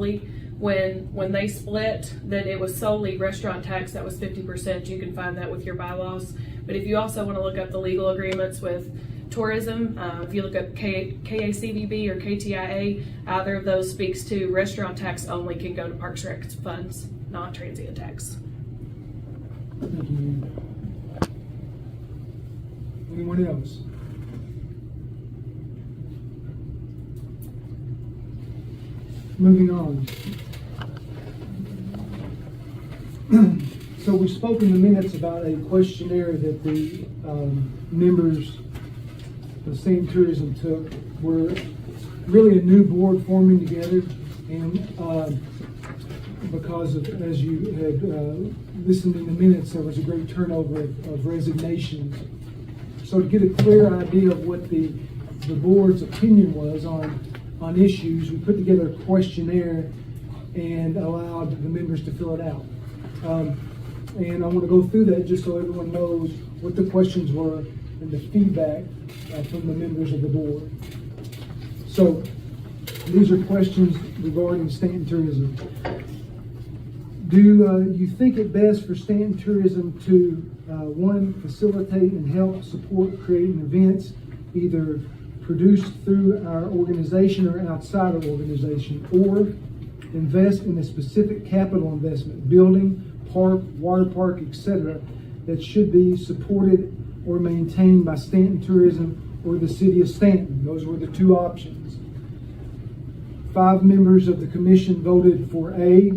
solely. When they split, that it was solely restaurant tax that was 50%. You can find that with your bylaws. But if you also want to look up the legal agreements with tourism, if you look up KACVB or KTIA, either of those speaks to restaurant tax only can go to Parks Rec funds, not transient tax. Thank you. Anyone else? Moving on. So we spoke in the minutes about a questionnaire that the members of Stanton Tourism took. We're really a new board forming together, and because of, as you had listened in the minutes, there was a great turnover of resignations. So to get a clear idea of what the board's opinion was on issues, we put together a questionnaire and allowed the members to fill it out. And I want to go through that just so everyone knows what the questions were and the feedback from the members of the board. So these are questions regarding Stanton Tourism. Do you think it best for Stanton Tourism to, one, facilitate and help support creating events, either produced through our organization or outside our organization, or invest in a specific capital investment, building, park, water park, etc., that should be supported or maintained by Stanton Tourism or the City of Stanton? Those were the two options. 5 members of the commission voted for A,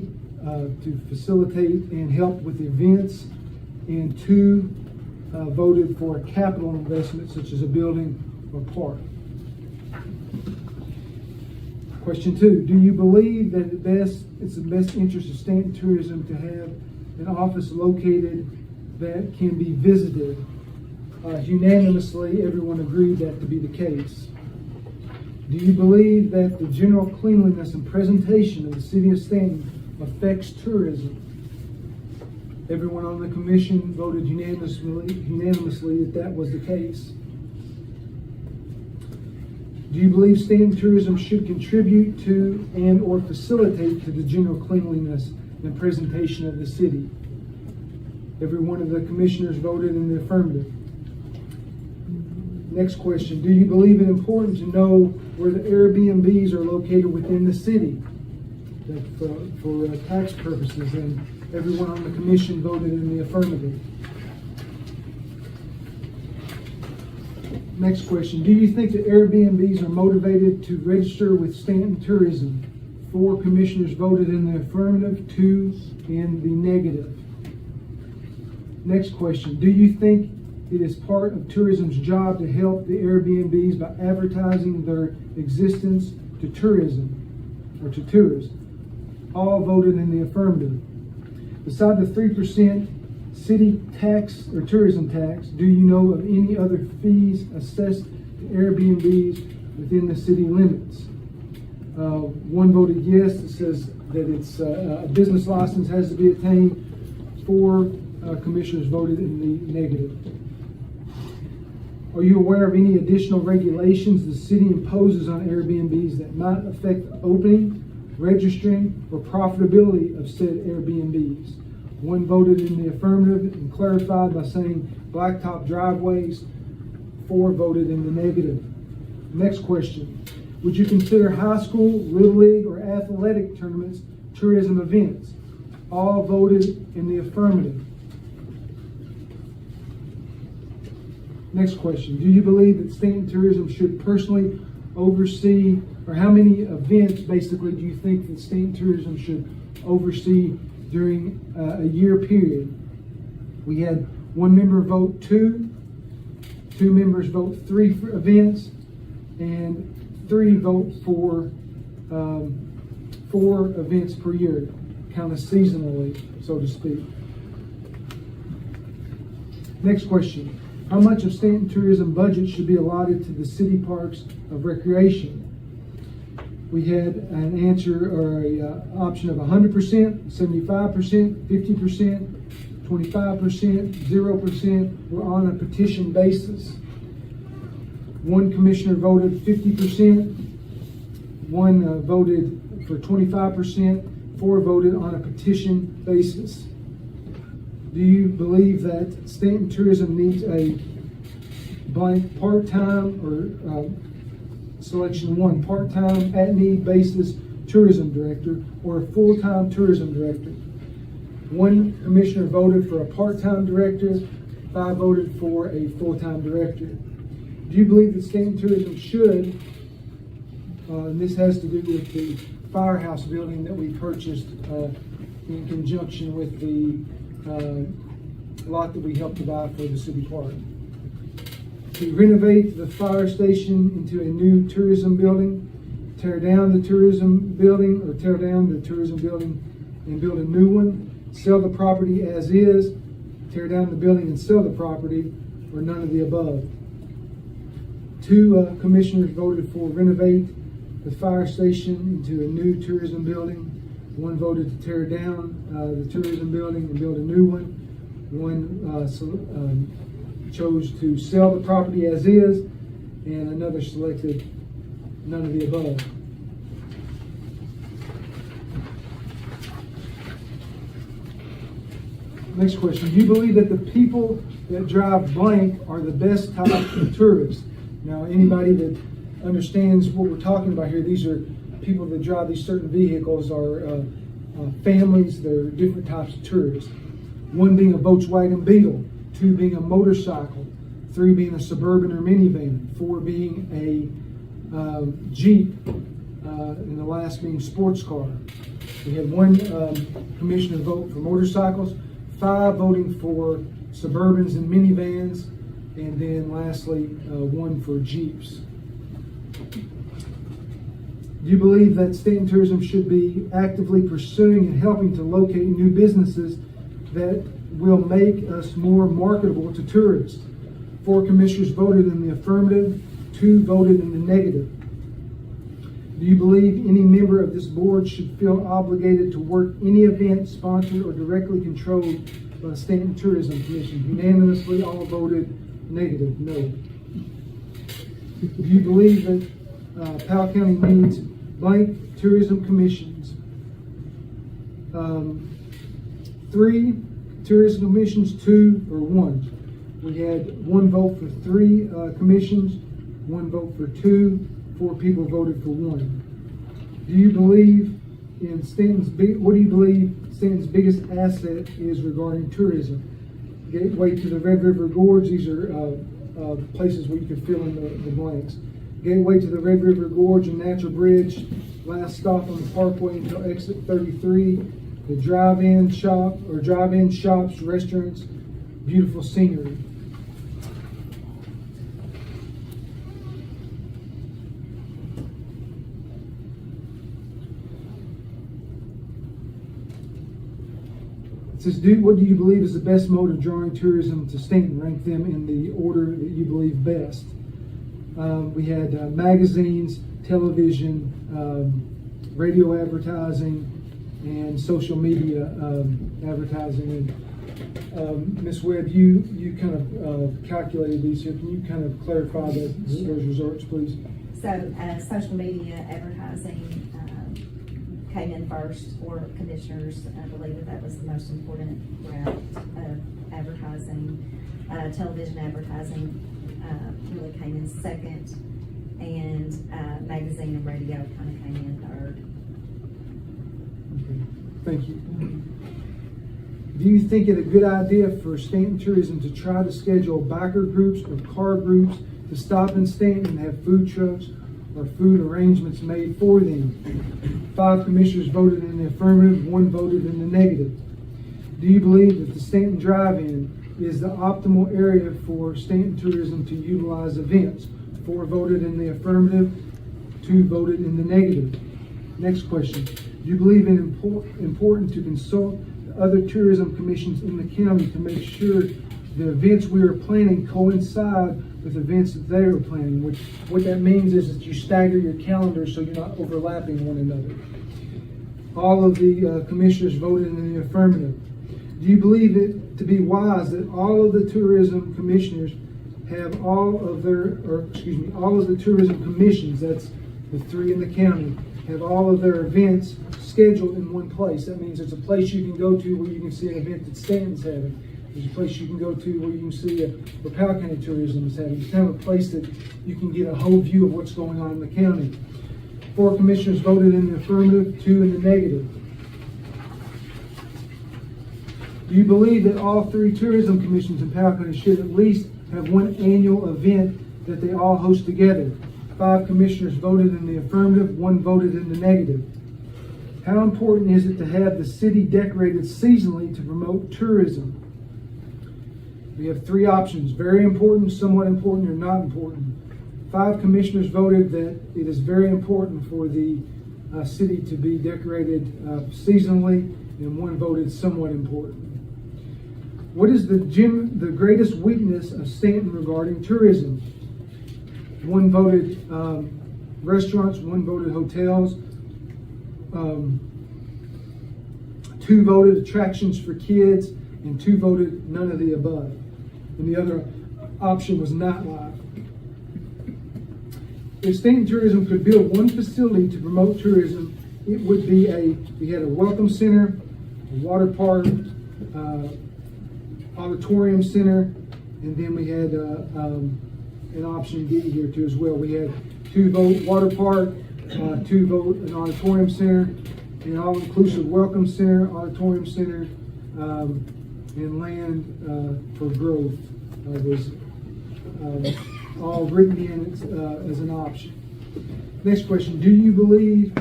to facilitate and help with events, and 2 voted for a capital investment such as a building or park. Question 2, do you believe that it's the best interest of Stanton Tourism to have an office located that can be visited? Unanimously, everyone agreed that to be the case. Do you believe that the general cleanliness and presentation of the City of Stanton affects tourism? Everyone on the commission voted unanimously that was the case. Do you believe Stanton Tourism should contribute to and or facilitate to the general cleanliness and presentation of the city? Every one of the commissioners voted in the affirmative. Next question, do you believe it important to know where the Airbnbs are located within the city for tax purposes? And everyone on the commission voted in the affirmative. Next question, do you think that Airbnbs are motivated to register with Stanton Tourism? 4 commissioners voted in the affirmative, 2 in the negative. Next question, do you think it is part of tourism's job to help the Airbnbs by advertising their existence to tourism or to tourists? All voted in the affirmative. Beside the 3% city tax or tourism tax, do you know of any other fees assessed to Airbnbs within the city limits? 1 voted yes. It says that it's a business license has to be obtained. 4 commissioners voted in the negative. Are you aware of any additional regulations the city imposes on Airbnbs that might affect the opening, registering, or profitability of said Airbnbs? 1 voted in the affirmative and clarified by saying blacktop driveways. 4 voted in the negative. Next question. Would you consider high school, little league, or athletic tournaments tourism events? All voted in the affirmative. Next question. Do you believe that Stanton Tourism should personally oversee, or how many events basically do you think that Stanton Tourism should oversee during a year period? We had 1 member vote 2, 2 members vote 3 for events, and 3 vote for 4 events per year, kind of seasonally, so to speak. Next question. How much of Stanton Tourism budget should be allotted to the city parks of recreation? We had an answer or an option of 100%, 75%, 50%, 25%, 0%. We're on a petition basis. 1 commissioner voted 50%, 1 voted for 25%, 4 voted on a petition basis. Do you believe that Stanton Tourism needs a blank part-time or selection 1, part-time at-need basis tourism director or a full-time tourism director? 1 commissioner voted for a part-time director, 5 voted for a full-time director. Do you believe that Stanton Tourism should, and this has to do with the firehouse building that we purchased in conjunction with the lot that we helped to buy for the city park, to renovate the fire station into a new tourism building, tear down the tourism building or tear down the tourism building and build a new one, sell the property as is, tear down the building and sell the property, or none of the above? 2 commissioners voted for renovate the fire station into a new tourism building. 1 voted to tear down the tourism building and build a new one. 1 chose to sell the property as is, and another selected none of the above. Next question. Do you believe that the people that drive blank are the best type of tourists? Now, anybody that understands what we're talking about here, these are people that drive these certain vehicles are families. They're different types of tourists. 1 being a Volkswagen Beetle, 2 being a motorcycle, 3 being a Suburban or minivan, 4 being a Jeep, and the last being sports car. We had 1 commissioner vote for motorcycles, 5 voting for Suburbans and minivans, and then lastly 1 for Jeeps. Do you believe that Stanton Tourism should be actively pursuing and helping to locate new businesses that will make us more marketable to tourists? 4 commissioners voted in the affirmative, 2 voted in the negative. Do you believe any member of this board should feel obligated to work any event sponsored or directly controlled by the Stanton Tourism Commission? Unanimously, all voted negative, no. Do you believe that Powell County needs blank tourism commissions? 3 tourism commissions, 2 or 1. We had 1 vote for 3 commissions, 1 vote for 2, 4 people voted for 1. Do you believe in what do you believe Stanton's biggest asset is regarding tourism? Gateway to the Red River Gorge. These are places where you can fill in the blanks. Gateway to the Red River Gorge and Natural Bridge. Last stop on the Parkway until exit 33. The drive-in shops, restaurants, beautiful scenery. It says, what do you believe is the best mode of drawing tourism to Stanton? Rank them in the order that you believe best. We had magazines, television, radio advertising, and social media advertising. And Ms. Webb, you kind of calculated these here. Can you kind of clarify those results, please? So social media advertising came in first for commissioners. I believe that was the most important route of advertising. Television advertising really came in second, and magazine and radio kind of came in third. Okay, thank you. Do you think it a good idea for Stanton Tourism to try to schedule biker groups or car groups to stop in Stanton and have food trucks or food arrangements made for them? 5 commissioners voted in the affirmative, 1 voted in the negative. Do you believe that the Stanton Drive-In is the optimal area for Stanton Tourism to utilize events? 4 voted in the affirmative, 2 voted in the negative. Next question. Do you believe it important to consult other tourism commissions in the county to make sure the events we are planning coincide with events that they are planning? What that means is that you stagger your calendar so you're not overlapping one another. All of the commissioners voted in the affirmative. Do you believe it to be wise that all of the tourism commissioners have all of the tourism commissions, that's the 3 in the county, have all of their events scheduled in one place. That means it's a place you can go to where you can see an event that Stanton's having. There's a place you can go to where you can see what Powell County Tourism is having. It's kind of a place that you can get a whole view of what's going on in the county. 4 commissioners voted in the affirmative, 2 in the negative. Do you believe that all 3 tourism commissions in Powell County should at least have one annual event that they all host together? 5 commissioners voted in the affirmative, 1 voted in the negative. How important is it to have the city decorated seasonally to promote tourism? We have 3 options: very important, somewhat important, or not important. 5 commissioners voted that it is very important for the city to be decorated seasonally, and 1 voted somewhat important. What is the greatest weakness of Stanton regarding tourism? 1 voted restaurants, 1 voted hotels, 2 voted attractions for kids, and 2 voted none of the above. And the other option was nightlife. If Stanton Tourism could build one facility to promote tourism, it would be we had a welcome center, a water park, auditorium center, and then we had an option D here too as well. We had 2 vote water park, 2 vote an auditorium center, an all-inclusive welcome center, auditorium center, and land for growth was all written in as an option. Next question: do you believe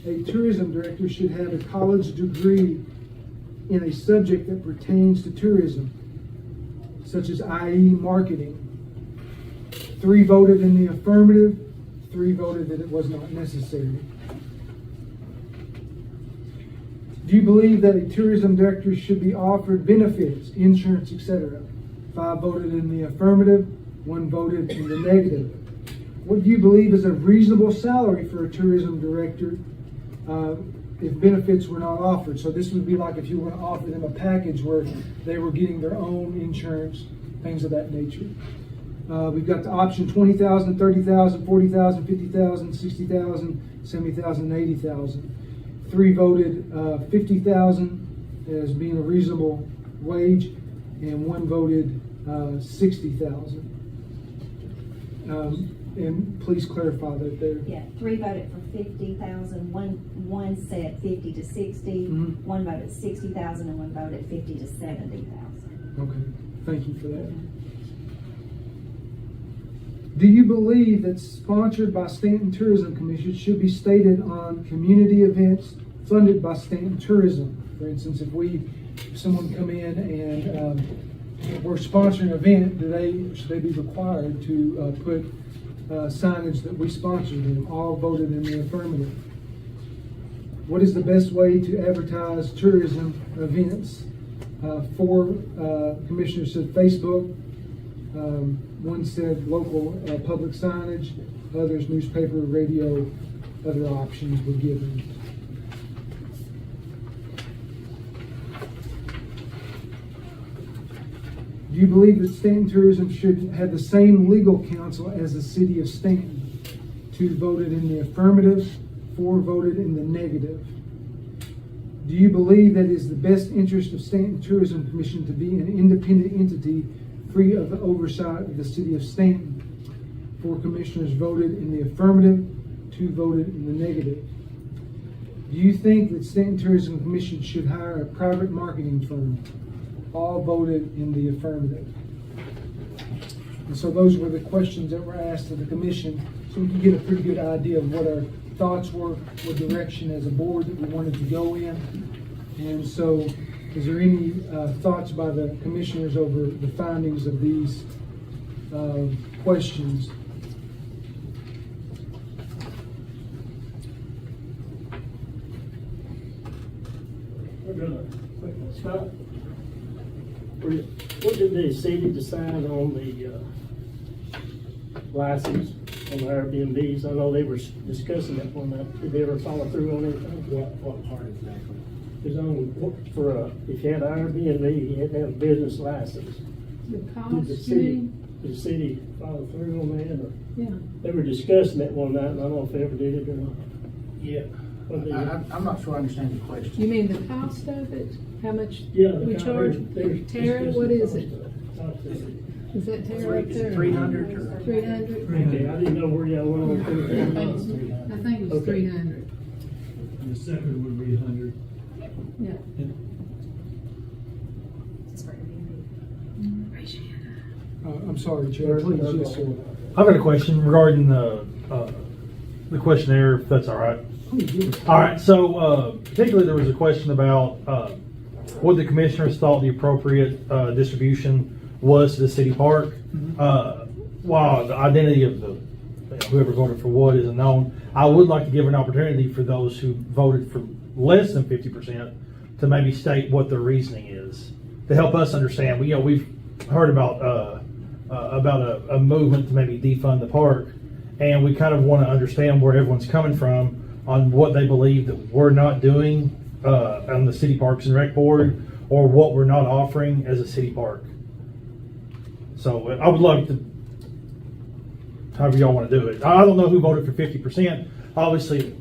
a tourism director should have a college degree in a subject that pertains to tourism, such as i.e. marketing? 3 voted in the affirmative, 3 voted that it was not necessary. Do you believe that a tourism director should be offered benefits, insurance, etc.? 5 voted in the affirmative, 1 voted in the negative. What do you believe is a reasonable salary for a tourism director if benefits were not offered? So this would be like if you were to offer them a package where they were getting their own insurance, things of that nature. We've got the option $20,000, $30,000, $40,000, $50,000, $60,000, $70,000, and $80,000. 3 voted $50,000 as being a reasonable wage, and 1 voted $60,000. And please clarify that there. Yeah, 3 voted for 50,000. One said 50 to 60. Mm-hmm. 1 voted 60,000, and 1 voted 50 to 70,000. Okay, thank you for that. Do you believe that sponsored by Stanton Tourism Commission should be stated on community events funded by Stanton Tourism? For instance, if someone come in and we're sponsoring an event, should they be required to put signage that we sponsored them? All voted in the affirmative. What is the best way to advertise tourism events? 4 commissioners said Facebook. 1 said local public signage. Others newspaper, radio, other options were given. Do you believe that Stanton Tourism should have the same legal counsel as the city of Stanton? 2 voted in the affirmative, 4 voted in the negative. Do you believe that it is the best interest of Stanton Tourism Commission to be an independent entity free of the oversight of the city of Stanton? 4 commissioners voted in the affirmative, 2 voted in the negative. Do you think that Stanton Tourism Commission should hire a private marketing firm? All voted in the affirmative. And so those were the questions that were asked of the commission, so we could get a pretty good idea of what our thoughts were, what direction as a board that we wanted to go in. And so, is there any thoughts by the commissioners over the findings of these questions? Scott, what did the city decide on the license on the Airbnbs? I know they were discussing that one night. Did they ever follow through on anything? What part exactly? Because if you had an Airbnb, you had to have a business license. The Did cost, the city follow through on that? Or yeah. they were discussing that one night, and I don't know if they ever did it or not. Yeah. I'm not sure I understand the question. You mean the cost of it? How much Yeah. we charge? Tara, what is it? Is that Tara up there? 300 or? 300? Okay, I didn't know where y'all went on. I think it was Okay. 300. The second would be 100. Yeah. I'm sorry, Chair, please, yes, sir. I've got a question regarding the questionnaire, if that's all right. All right, so particularly there was a question about what the commissioners thought the appropriate distribution was to the city park. While the identity of the whoever voted for what isn't known, I would like to give an opportunity for those who voted for less than 50% to maybe state what their reasoning is to help us understand. We've heard about a movement to maybe defund the park, and we kind of want to understand where everyone's coming from on what they believe that we're not doing on the City Parks and Rec Board, or what we're not offering as a city park. So I would love to, however y'all want to do it. I don't know who voted for 50%. Obviously,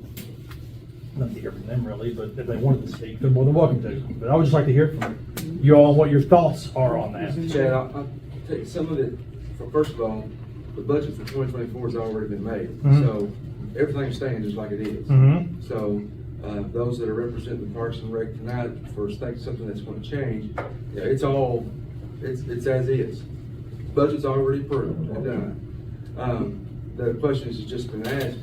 nothing to hear from them really, but if they wanted to speak, they're more than welcome to. But I would just like to hear from you all what your thoughts are on that. Chad, I'll take some of it. First of all, the budget for 2024 has already been made, so everything's staying just like it is. So those that are representing the Parks and Rec tonight for something that's going to change, yeah, it's as is. Budget's already approved and done. The question has just been asked.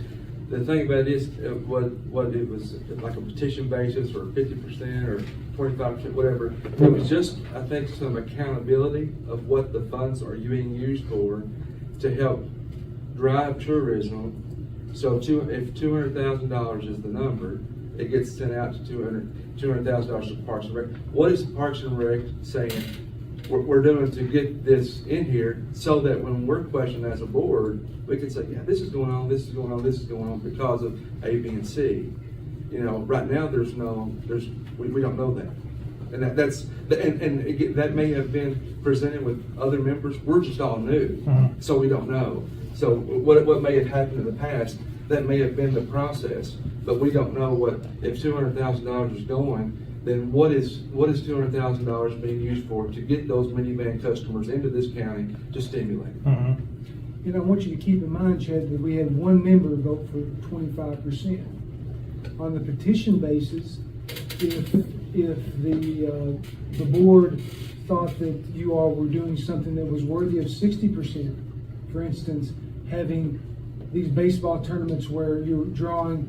The thing about it is, what it was like a petition basis or 50% or 25%, whatever. It was just, I think, some accountability of what the funds are being used for to help drive tourism. So if $200,000 is the number, it gets sent out to $200,000 to Parks and Rec. What is Parks and Rec saying we're doing to get this in here so that when we're questioned as a board, we can say, yeah, this is going on, this is going on, this is going on because of A, B, and C. You know, right now we don't know that. And that may have been presented with other members. We're just all new, so we don't know. So what may have happened in the past, that may have been the process, but we don't know what, if $200,000 is going, then what is $200,000 being used for to get those minivan customers into this county to stimulate? And I want you to keep in mind, Chad, that we had one member vote for 25%. On the petition basis, if the board thought that you all were doing something that was worthy of 60%, for instance, having these baseball tournaments where you're drawing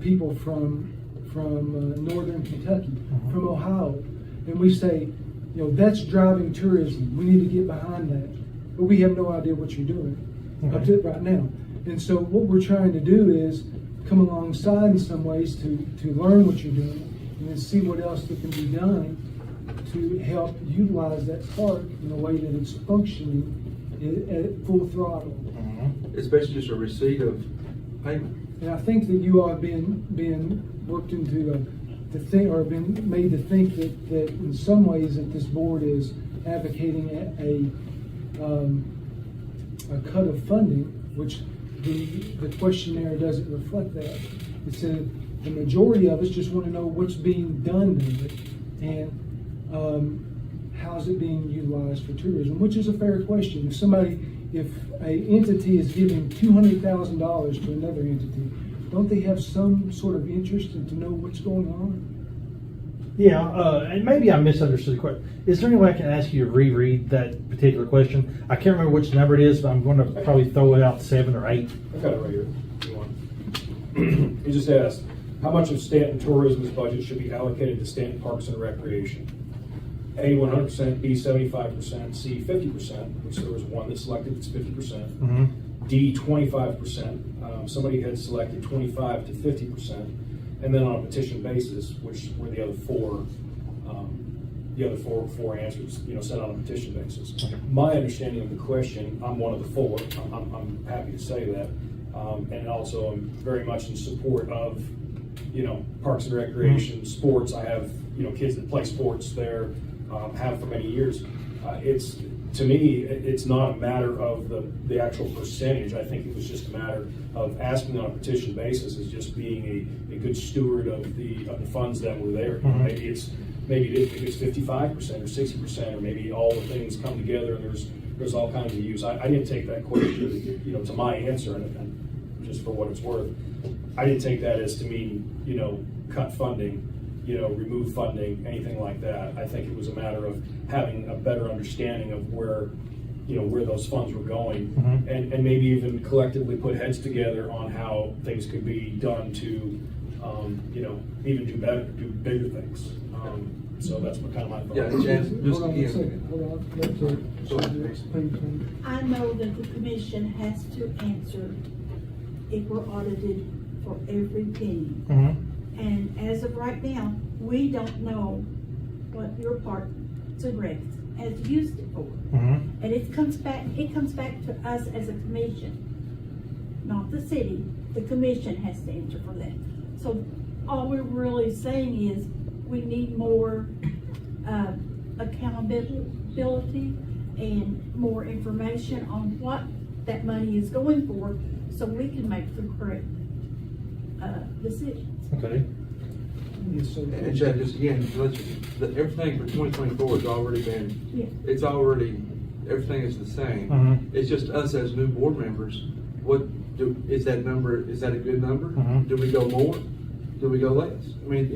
people from northern Kentucky, from Ohio, and we say, you know, that's driving tourism. We need to get behind that, but we have no idea what you're doing up to it right now. And so what we're trying to do is come alongside in some ways to learn what you're doing and then see what else that can be done to help utilize that park in a way that it's functioning at full throttle. It's basically just a receipt of payment. And I think that you all have been worked into to think, or been made to think that in some ways that this board is advocating a cut of funding, which the questionnaire doesn't reflect that. It said the majority of us just want to know what's being done with it and how's it being utilized for tourism, which is a fair question. If an entity is giving $200,000 to another entity, don't they have some sort of interest in to know what's going on? Yeah, and maybe I misunderstood the question. Is there any way I can ask you to reread that particular question? I can't remember which number it is, but I'm going to probably throw it out 7 or 8. I've got it right here. He just asked, how much of Stanton Tourism's budget should be allocated to Stanton Parks and Recreation? A, 100%, B, 75%, C, 50%, which there was one that selected it's 50%, D, 25%, somebody had selected 25 to 50%, and then on a petition basis, which were the other four answers, sent on a petition basis. My understanding of the question, I'm one of the 4, I'm happy to say that, and also I'm very much in support of, Parks and Recreation, sports. I have, kids that play sports there, have for many years. to me, it's not a matter of the actual percentage. I think it was just a matter of asking on a petition basis is just being a good steward of the funds that were there. Mhm. Maybe it's 55% or 60%, or maybe all the things come together and there's all kinds of use. I didn't take that question, to my answer, and just for what it's worth, I didn't take that as to mean, cut funding, remove funding, anything like that. I think it was a matter of having a better understanding of where those funds were going, Mhm. and maybe even collectively put heads together on how things could be done to, even do better, do bigger things. So that's what kind of my thought. Yeah, Jan, just Hold on a again. second, hold on. Let the- Go ahead. please. I know that the commission has to answer if we're audited for every penny. Mhm. And as of right now, we don't know what your Parks and Rec has used it for. Mhm. And it comes back to us as a commission, not the city. The commission has to answer for that. So all we're really saying is we need more accountability and more information on what that money is going for, so we can make the correct decisions. Okay. Yes, sir. And Chad, just again, everything for 2024 has already been, Yeah. everything is the same. Mhm. It's just us as new board members, is that a good number? Mhm. Do we go more? Do we go less? I mean,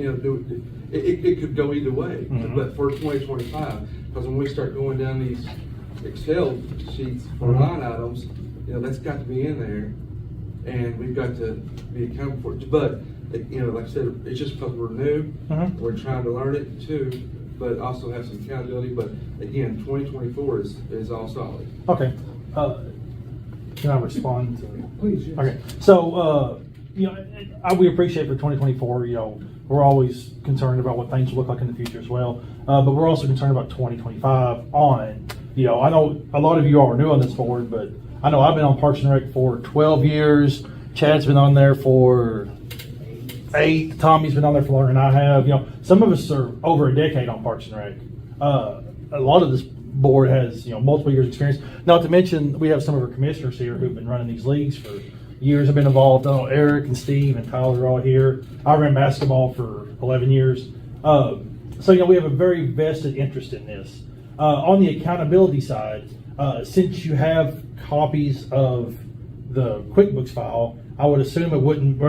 it could go either way, Mhm. but for 2025, because when we start going down these Excel sheets for Mhm. line items, that's got to be in there, and we've got to be accountable for it. But, like I said, it's just because we're new, Mhm. we're trying to learn it too, but also have some accountability. But again, 2024 is all solid. Okay. Can I respond to? Please, yes. Okay. So, we appreciate for 2024, we're always concerned about what things will look like in the future as well. But we're also concerned about 2025 on. I know a lot of you all are new on this board, but I know I've been on Parks and Rec for 12 years. Chad's been on there for 8. Tommy's been on there for longer than I have. Some of us are over a decade on Parks and Rec. A lot of this board has, multiple years experience. Not to mention, we have some of our commissioners here who've been running these leagues for years, have been involved. I know Eric and Steve and Tyler are all here. I ran basketball for 11 years. So, we have a very vested interest in this. On the accountability side, since you have copies of the QuickBooks file, I would assume it wouldn't,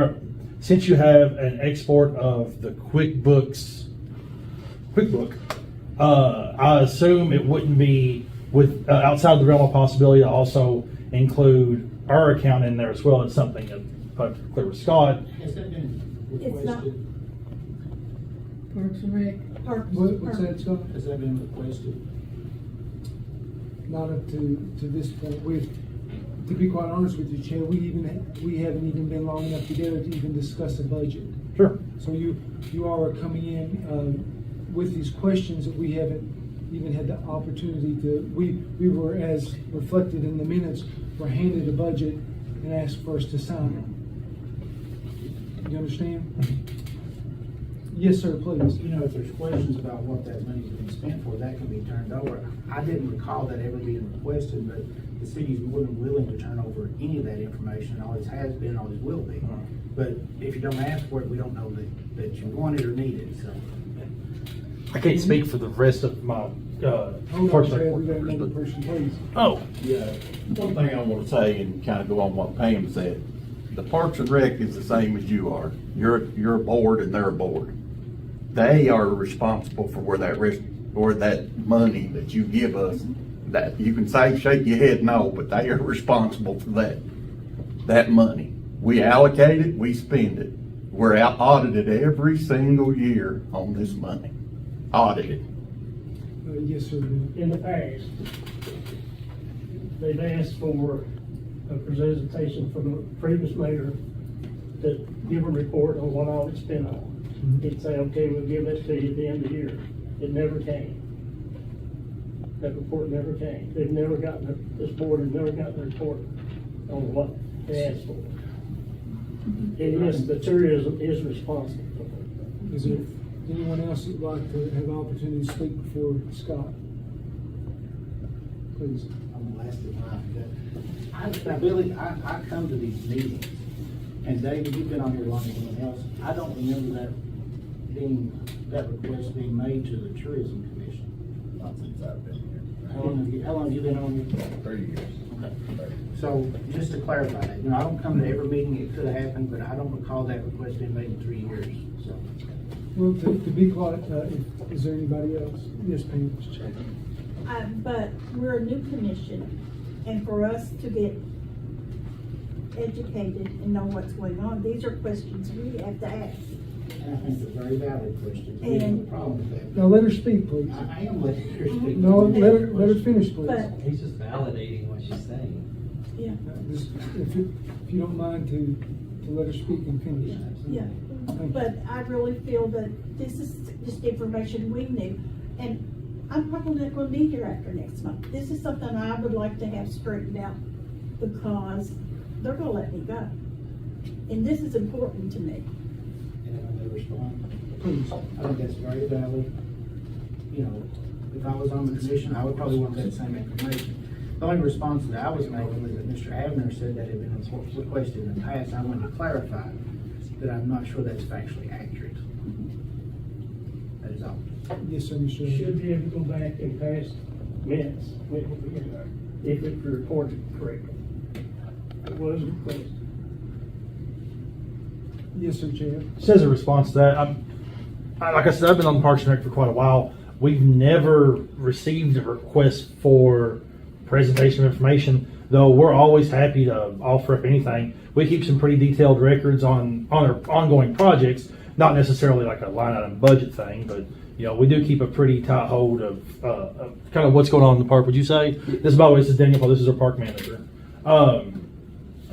since you have an export of the QuickBook, I assume it wouldn't be with outside the realm of possibility to also include our account in there as well. It's something that, if I'm clear with Scott. Has that been It's not- requested? Parks and Rec. What's that, Scott? Has that been requested? Not up to this point. To be quite honest with you, Chad, we haven't even been long enough together to even discuss a budget. Sure. So you all are coming in with these questions that we haven't even had the opportunity to. We were, as reflected in the minutes, were handed a budget and asked for us to sign it. You understand? Yes, sir, please. If there's questions about what that money's being spent for, that can be turned over. I didn't recall that ever being requested, but the city's more than willing to turn over any of that information. Always has been, always will be. But if you don't ask for it, we don't know that you want it or need it, so. I can't speak for the rest of my Hold on, Parks and Rec Chad, we got board members, another but- person, please. Oh, Yeah, one thing I want to say and kind of go on what Pam said, the Parks and Rec is the same as you are. You're a board and they're a board. They are responsible for where that money that you give us, that you can say, shake your head no, but they are responsible for that money. We allocate it, we spend it. We're audited every single year on this money. Audited. Yes, sir. In the past, they've asked for a presentation from the previous mayor to give a report on what all it's spent on. He'd say, okay, we'll give that to you at the end of the year. It never came. That report never came. They've never gotten, this board has never gotten a report on what they asked for. And yes, the tourism is responsible for it. Is there anyone else that'd like to have an opportunity to speak before Scott? Please. I'm the last in line. Billy, I come to these meetings, and David, you've been on here longer than anyone else. I don't remember that request being made to the Tourism Commission. Not since I've been here. How long have you been on here? 30 years. Okay. So, just to clarify that, I don't come to every meeting, it could have happened, but I don't recall that request being made in 3 years, so. Well, to be quiet, is there anybody else? Yes, Pam. But we're a new commission, and for us to get educated and know what's going on, these are questions we have to ask. And I think they're very valid questions. We have no problem with that. Now let her speak, please. I am letting her speak. No, let her finish, please. But, He's just validating what she's saying. yeah, Just, if you don't mind to let her speak and finish. yeah. Thank you. But I really feel that this is just information we need, and I'm probably not gonna be here after next month. This is something I would like to have straightened out, because they're gonna let me go. And this is important to me. And if I may respond, Please. I think that's very valid. If I was on the commission, I would probably want that same information. The only response that I was making was that Mr. Abner said that had been requested in the past. I wanted to clarify that I'm not sure that's factually accurate. That is all. Yes, sir, Mr. Should be able to go back and pass minutes, if it's recorded correctly. It was requested. Yes, sir, Chad. Says a response to that, like I said, I've been on Parks and Rec for quite a while. We've never received a request for presentation of information, though we're always happy to offer up anything. We keep some pretty detailed records on our ongoing projects, not necessarily like a line item budget thing, but we do keep a pretty tight hold of kind of what's going on in the park. Would you say? This, by the way, this is Daniel Paul. This is our park manager.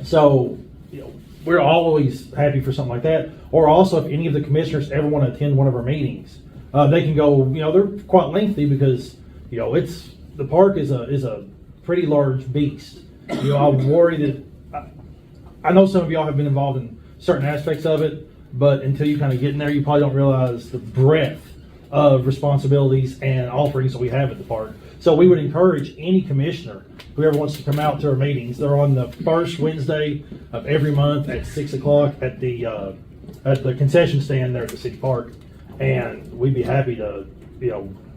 So we're always happy for something like that. Or also, if any of the commissioners ever want to attend one of our meetings, they can go. They're quite lengthy because it's the park is a pretty large beast. I worry that I know some of y'all have been involved in certain aspects of it, but until you kind of get in there, you probably don't realize the breadth of responsibilities and offerings that we have at the park. So we would encourage any commissioner, whoever wants to come out to our meetings. They're on the first Wednesday of every month at 6 o'clock at the concession stand there at the city park, and we'd be happy to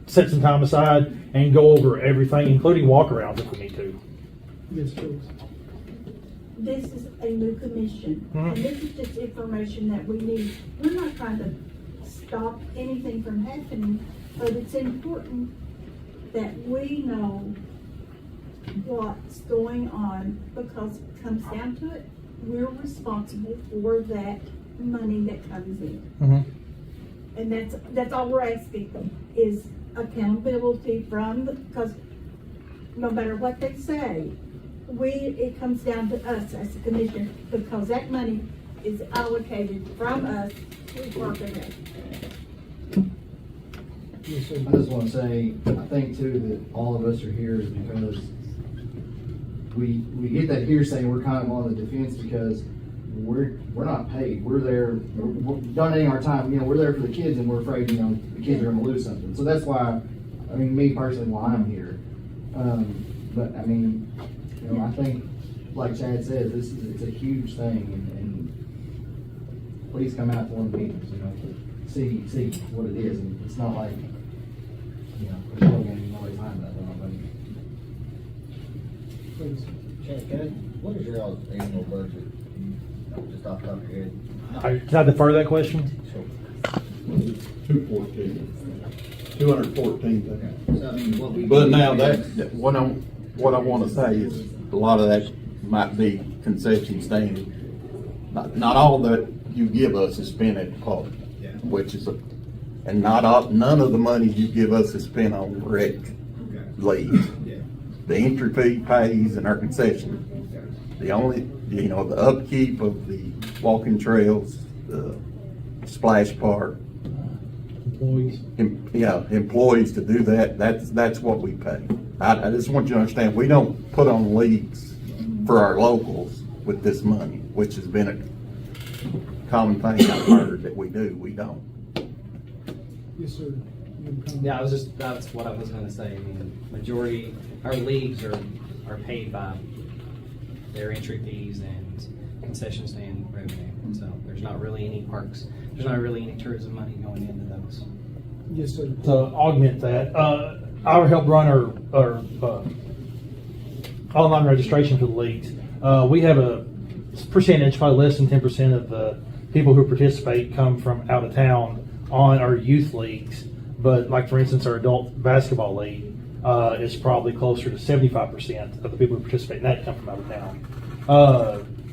set some time aside and go over everything, including walkarounds if we need to. Yes, please. This is a new commission, and this is just information that we need. We're not trying to stop anything from happening, but it's important that we know what's going on, because it comes down to it, we're responsible for that money that comes in. And that's all we're asking, is accountability because no matter what they say, it comes down to us as a commission, because that money is allocated from us to Park and Rec. Yes, sir. I just want to say, I think too, that all of us are here is because we get that hearsay, and we're kind of on the defense because we're not paid. We're there, we're donating our time. We're there for the kids, and we're afraid, the kids are going to lose something. So that's why, me personally, why I'm here. But I think, like Chad says, it's a huge thing, and please come out to one of the meetings. See what it is, and it's not like a show game. Nobody's behind that. Please. What is your annual budget? Just off the top of your head. Can I defer that question? 214. So, but now what I want to say is a lot of that might be concession stand. Not all that you give us is spent at the park, which is and none of the money you give us is spent on rec leagues. The entry fee pays and our concession. The only, the upkeep of the walking trails, the splash park. Employees. Employees to do that, that's what we pay. I just want you to understand, we don't put on leagues for our locals with this money, which has been a common thing I've heard that we do. We don't. Yes, sir. Yeah, that's what I was gonna say. I mean, majority, our leagues are paid by their entry fees and concession stand revenue. So there's not really any parks, there's not really any tourism money going into those. Yes, sir. To augment that, I help run our online registration for the leagues. We have a percentage, probably less than 10% of the people who participate come from out of town on our youth leagues. But like, for instance, our adult basketball league is probably closer to 75% of the people who participate in that come from out of town.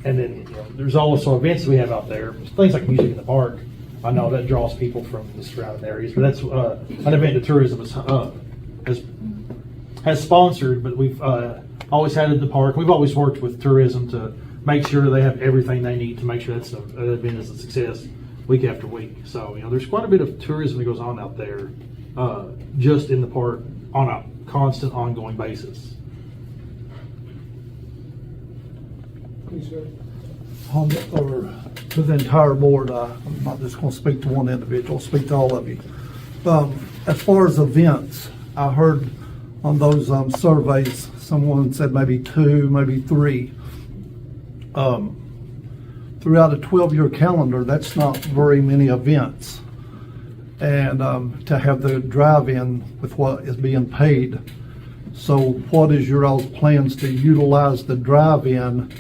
And then, there's also events we have out there, things like music in the park. I know that draws people from the surrounding areas, but that's an event that tourism has sponsored. But we've always had it at the park. We've always worked with tourism to make sure they have everything they need to make sure that event is a success week after week. So, there's quite a bit of tourism that goes on out there, just in the park on a constant, ongoing basis. Please, sir. Or to the entire board, I'm not just going to speak to one individual, speak to all of you. As far as events, I heard on those surveys, someone said maybe 2, maybe 3. Throughout a 12-year calendar, that's not very many events. And to have the drive-in with what is being paid. So what is your all's plans to utilize the drive-in?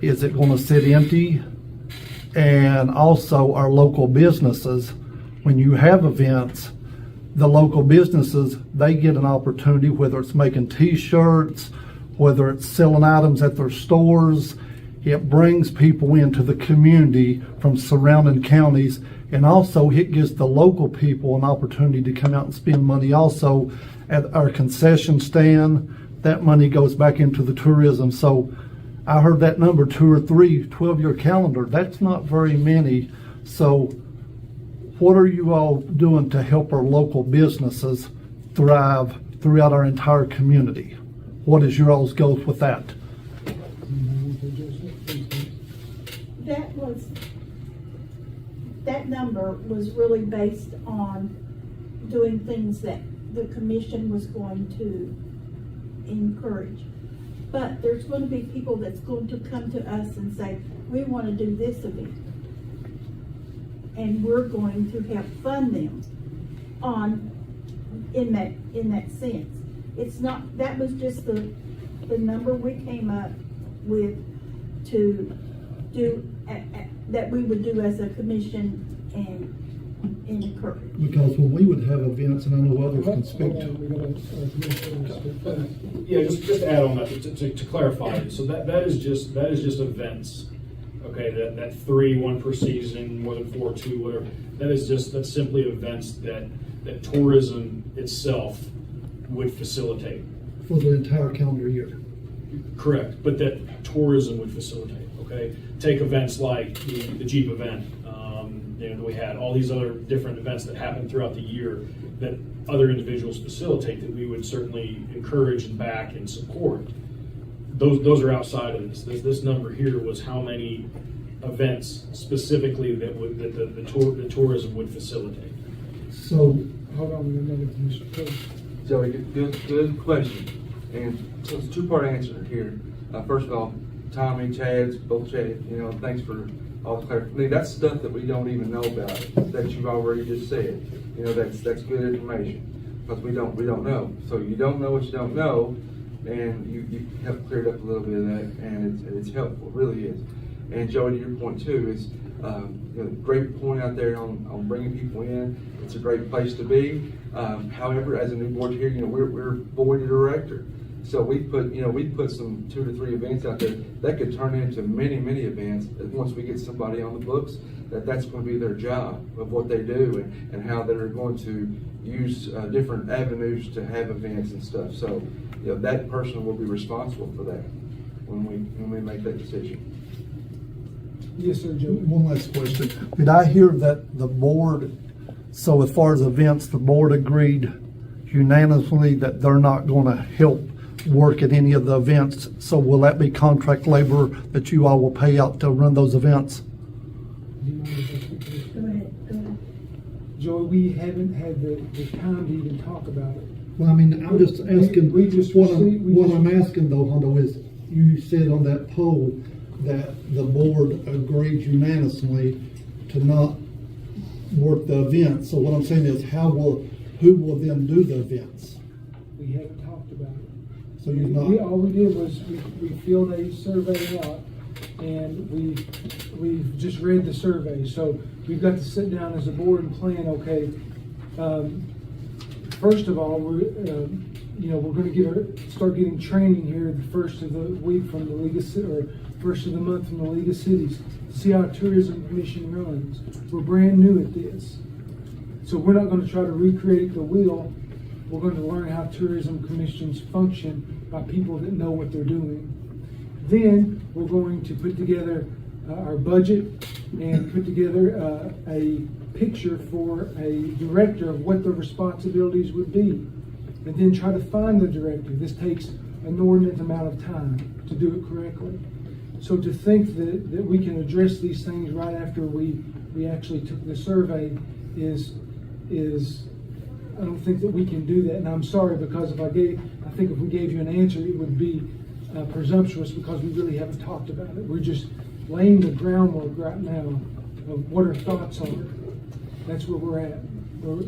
Is it going to sit empty? And also our local businesses, when you have events, the local businesses, they get an opportunity, whether it's making t-shirts, whether it's selling items at their stores. It brings people into the community from surrounding counties, and also it gives the local people an opportunity to come out and spend money also at our concession stand. That money goes back into the tourism. So I heard that number 2 or 3, 12-year calendar. That's not very many. So what are you all doing to help our local businesses thrive throughout our entire community? What is your all's goals with that? That number was really based on doing things that the commission was going to encourage. But there's going to be people that's going to come to us and say, we want to do this event. And we're going to help fund them in that sense. It's not, that was just the number we came up with to do, that we would do as a commission and encourage. Because when we would have events, and I know others can speak to. Yeah, just to add on that, to clarify, so that is just events. Okay, that 3, 1 per season, more than 4, 2, whatever. That's simply events that tourism itself would facilitate. For the entire calendar year. Correct, but that tourism would facilitate. Okay, take events like the Jeep event. We had all these other different events that happen throughout the year that other individuals facilitate that we would certainly encourage and back and support. Those are outside of this. This number here was how many events specifically that the tourism would facilitate. So, Hold on a minute, Mr. President. Joey, good question. And so it's a 2-part answer here. First of all, Tommy, both Chad, thanks for all the clarification. That's stuff that we don't even know about that you've already just said. That's good information because we don't know. So you don't know what you don't know, and you have cleared up a little bit of that, and it's helpful, it really is. And Joey, to your point too, is great point out there on bringing people in. It's a great place to be. However, as a new board here, we're board of director. So we put some 2 to 3 events out there that could turn into many events. Once we get somebody on the books, that's going to be their job of what they do and how they're going to use different avenues to have events and stuff. So that person will be responsible for that when we make that decision. Yes, sir, Joe. one last question. Did I hear that the board, so as far as events, the board agreed unanimously that they're not going to help work at any of the events? So will that be contract labor that you all will pay out to run those events? Go ahead. Joey, we haven't had the time to even talk about it. Well, I mean, I'm just asking, We just what received- we I'm just- asking though, Hondo, is you said on that poll that the board agreed unanimously to not work the events. So what I'm saying is, who will then do the events? We haven't talked about it. So you're not. All we did was, we filled a survey out, and we've just read the survey. So we've got to sit down as a board and plan, okay, first of all, we're gonna start getting training here the first of the week from the League of or first of the month from the League of Cities, see how Tourism Commission runs. We're brand new at this. So we're not gonna try to recreate the wheel. We're gonna learn how tourism commissions function by people that know what they're doing. Then we're going to put together our budget and put together a picture for a director of what the responsibilities would be. And then try to find the director. This takes an inordinate amount of time to do it correctly. So to think that we can address these things right after we actually took the survey is I don't think that we can do that. And I'm sorry, because I think if we gave you an answer, it would be presumptuous, because we really haven't talked about it. We're just laying the groundwork right now of what our thoughts are. That's where we're at. We're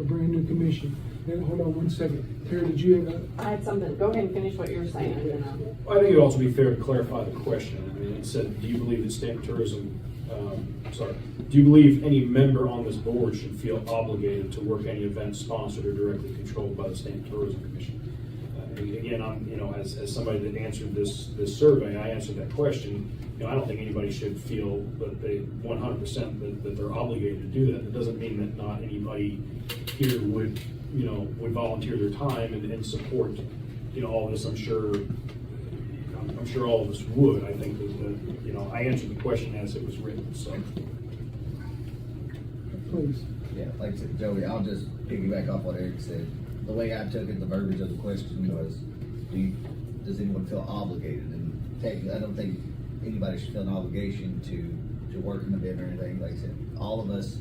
a brand new commission. Then, hold on one second. Terry, did you have I had something, go ahead and finish what you were saying. And then I think it'd also be fair to clarify the question. I mean, it said, do you believe that Stanton Tourism, do you believe any member on this board should feel obligated to work any event sponsored or directly controlled by the Stanton Tourism Commission? Again, I'm, as somebody that answered this survey, I answered that question. I don't think anybody should feel that they 100% that they're obligated to do that. That doesn't mean that not anybody here would volunteer their time and support, all this. I'm sure all of us would. I think that I answered the question as it was written, so. please? Yeah, like I said, Joey, I'll just piggyback off what Eric said. The way I took it, the verbiage of the question was, does anyone feel obligated? And technically, I don't think anybody should feel an obligation to work an event or anything. Like I said, all of us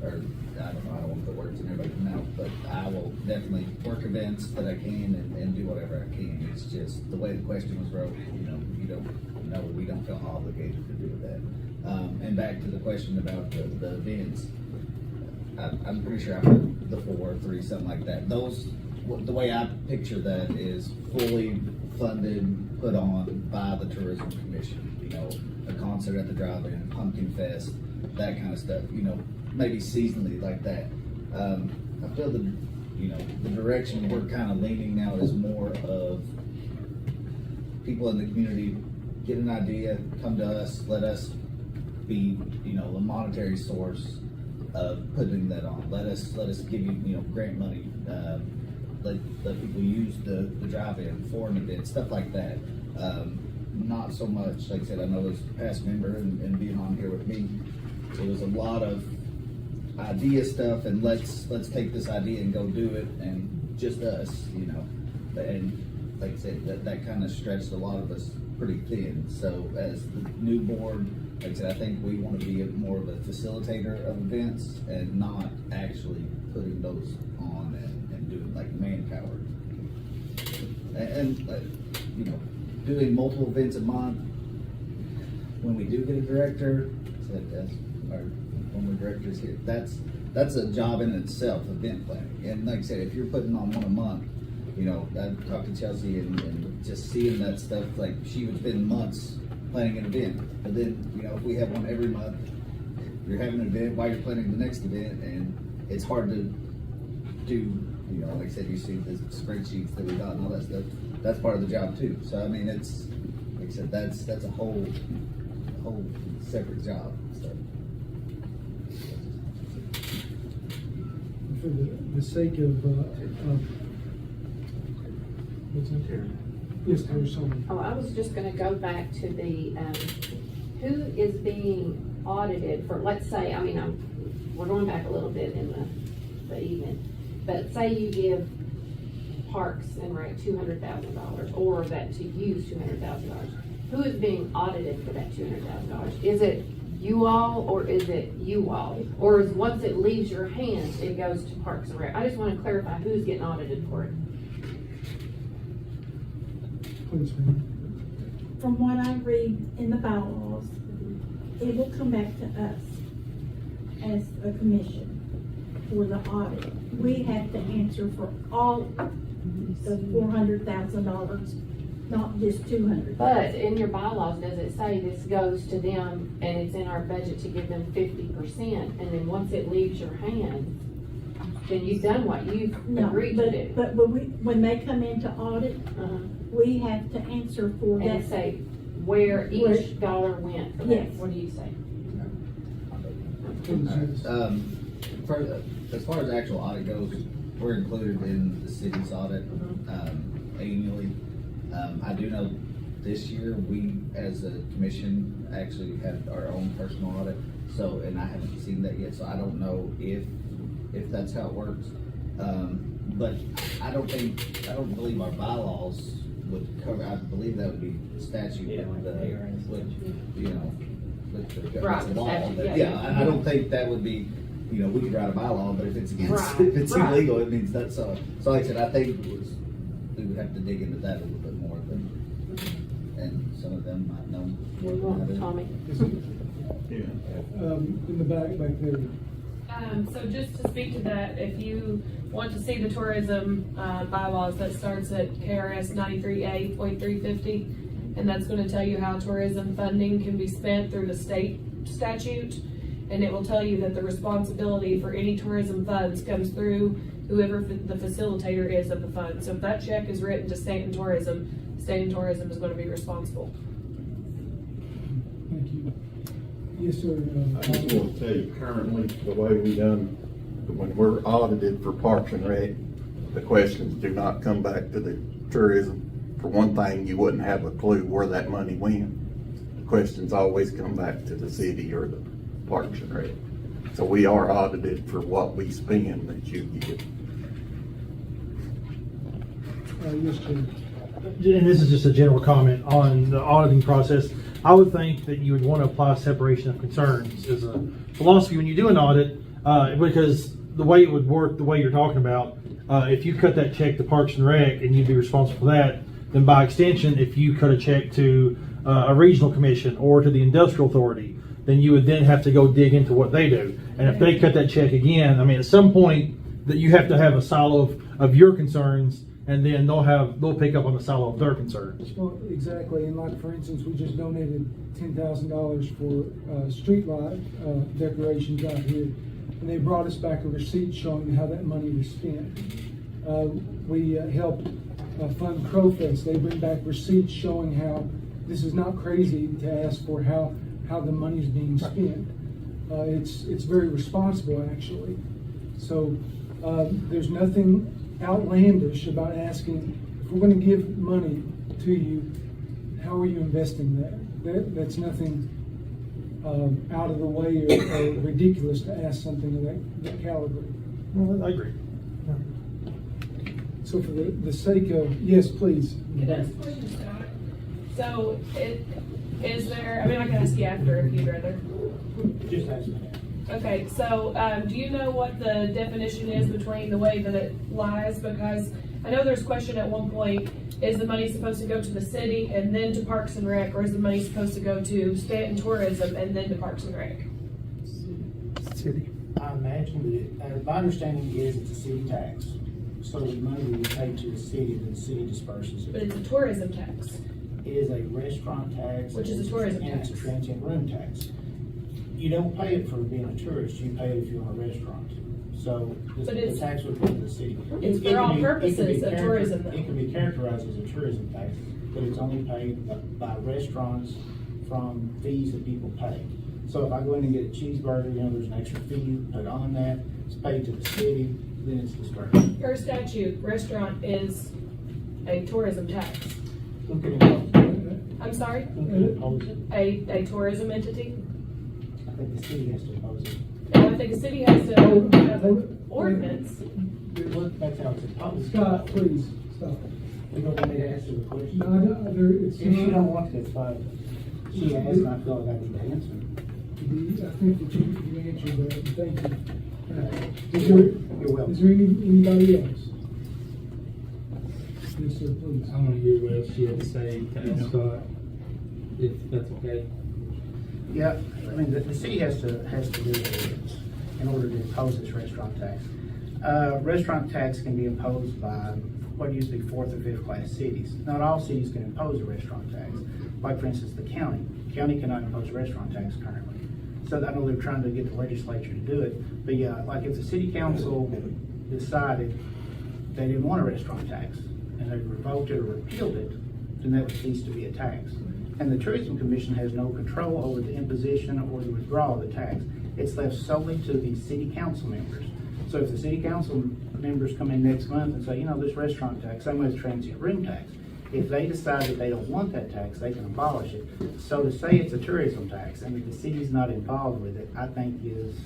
are, I don't want to put words in everybody's mouth, but I will definitely work events that I can and do whatever I can. It's just the way the question was wrote, we don't feel obligated to do that. And back to the question about the events, I'm pretty sure I heard the 4 or 3, something like that. The way I picture that is fully funded, put on by the Tourism Commission. A concert at the drive-in, pumpkin fest, that kind of stuff. Maybe seasonally like that. I feel the direction we're kind of leaning now is more of people in the community get an idea, come to us, let us be, a monetary source of putting that on. Let us give you, grant money. Let people use the drive-in for an event, stuff like that. Not so much, like I said, I know as a past member and being on here with me, it was a lot of idea stuff and let's take this idea and go do it, and just us, and like I said, that kind of stretched a lot of us pretty thin. So as the new board, like I said, I think we want to be more of a facilitator of events and not actually putting those on and doing like manpower. And doing multiple events a month. When we do get a director, as our former directors here, that's a job in itself, event planning. And like I said, if you're putting on one a month, I talked to Chelsea and just seeing that stuff, like she would spend months planning an event. But then, if we have one every month, you're having an event while you're planning the next event, and it's hard to do, like I said, you see the spreadsheets that we got and all that stuff. That's part of the job too. So I mean, it's like I said, that's a whole separate job. So. For the sake of what's that? Terry. Yes, Terry, sorry. Oh, I was just gonna go back to the, who is being audited for, let's say, we're going back a little bit in the evening, but say you give Parks and Rec $200,000, or that to use $200,000. Who is being audited for that $200,000? Is it you all, or is it you all? Or is once it leaves your hands, it goes to Parks and Rec? I just wanna clarify who's getting audited for it. Please, ma'am. From what I read in the bylaws, it will come back to us as a commission for the audit. We have to answer for all the $400,000, not just 200. But in your bylaws, does it say this goes to them and it's in our budget to give them 50%? And then once it leaves your hands, then you've done what you've No, agreed to do. but when they come in to audit, Uh-huh. we have to answer for And that. say where Where- each dollar went for that. Yes. What do you say? Please, yes. As far as actual audit goes, we're included in the city's audit, annually. I do know this year, we, as a commission, actually had our own personal audit, so, and I haven't seen that yet, so I don't know if that's how it works. But I don't believe our bylaws would cover, I believe that would be statute, Yeah, like with, mayor and you know, with the Right, the law. statute, But yeah. yeah, I don't think that would be, you know, we could write a bylaw, but if it's against, Right, if it's right. illegal, it means that's, so like I said, I think we would have to dig into that a little bit more, but, and some of them might know. What do you want, Tommy? Is it, Yeah. in the back there? So just to speak to that, if you want to see the tourism bylaws, that starts at KRS 93A.350, and that's going to tell you how tourism funding can be spent through the state statute, and it will tell you that the responsibility for any tourism funds comes through whoever the facilitator is of the fund. So if that check is written to Stanton Tourism is going to be responsible. Thank you. Yes, sir. I just want to tell you, currently, the way we done, when we're audited for Parks and Rec, the questions do not come back to the tourism. For one thing, you wouldn't have a clue where that money went. The questions always come back to the city or the Parks and Rec. So we are audited for what we spend that you get. Yes, sir. And this is just a general comment on the auditing process. I would think that you would want to apply separation of concerns as a philosophy when you do an audit, because the way it would work, the way you're talking about, if you cut that check to Parks and Rec and you'd be responsible for that, then by extension, if you cut a check to a regional commission or to the industrial authority, then you would then have to go dig into what they do. And if they cut that check again, I mean, at some point that you have to have a silo of your concerns, and then they'll pick up on the silo of their concerns. Well, exactly, and like, for instance, we just donated $10,000 for streetlight decorations out here, and they brought us back a receipt showing how that money was spent. We helped fund Crowfest. They bring back receipts showing how this is not crazy to ask for how the money is being spent. It's very responsible, actually. So there's nothing outlandish about asking, if we're going to give money to you, how are you investing that? That's nothing out of the way or ridiculous to ask something of that caliber. Well, I agree. So for the sake of, yes, please. So is there, I mean, I can ask you after if you'd rather. Just ask me. Okay, so do you know what the definition is between the way that it lies? Because I know there's a question at one point, is the money supposed to go to the city and then to Parks and Rec, or is the money supposed to go to Stanton Tourism and then to Parks and Rec? City. I imagine that, my understanding is it's a city tax. So the money we pay to the city, then the city disperses But it. it's a tourism tax. It is a restaurant tax. Which is a tourism And it's a tax. transient room tax. You don't pay it for being a tourist, you pay it if you're in a restaurant. So But the it's- tax would go to the city. It's It for can all be- it can be purposes of character- tourism, though. It can be characterized as a tourism tax, but it's only paid by restaurants from fees that people pay. So if I go in and get a cheeseburger, there's an extra fee put on that, it's paid to the city, then it's dispersed. Per statute, restaurant is a tourism tax. Who can impose it? I'm sorry? Who can impose it? A tourism entity? I think the city has to impose it. And I think the city has to have an ordinance. That's how it's imposed. Scott, please, stop. We don't need to answer the question. No, it's. If you don't want to, it's fine. She asked, and I feel like I need to answer. I think that you answered that, thank you. You're welcome. Is there anybody else? Yes, sir, please. I want to hear what else she had to say to ask Scott, if that's okay. Yeah, I mean, the city has to do this in order to impose this restaurant tax. Restaurant tax can be imposed by what used to be 4th or 5th class cities. Not all cities can impose a restaurant tax. Like, for instance, the county. County cannot impose a restaurant tax currently. So I know they're trying to get the legislature to do it. But yeah, like if the city council decided they didn't want a restaurant tax and they revoked it or repealed it, then that would cease to be a tax. And the Tourism Commission has no control over the imposition or the withdrawal of the tax. It's left solely to the city council members. So if the city council members come in next month and say, you know, this restaurant tax, same as transient room tax, if they decide that they don't want that tax, they can abolish it. So to say it's a tourism tax and that the city's not involved with it, I think is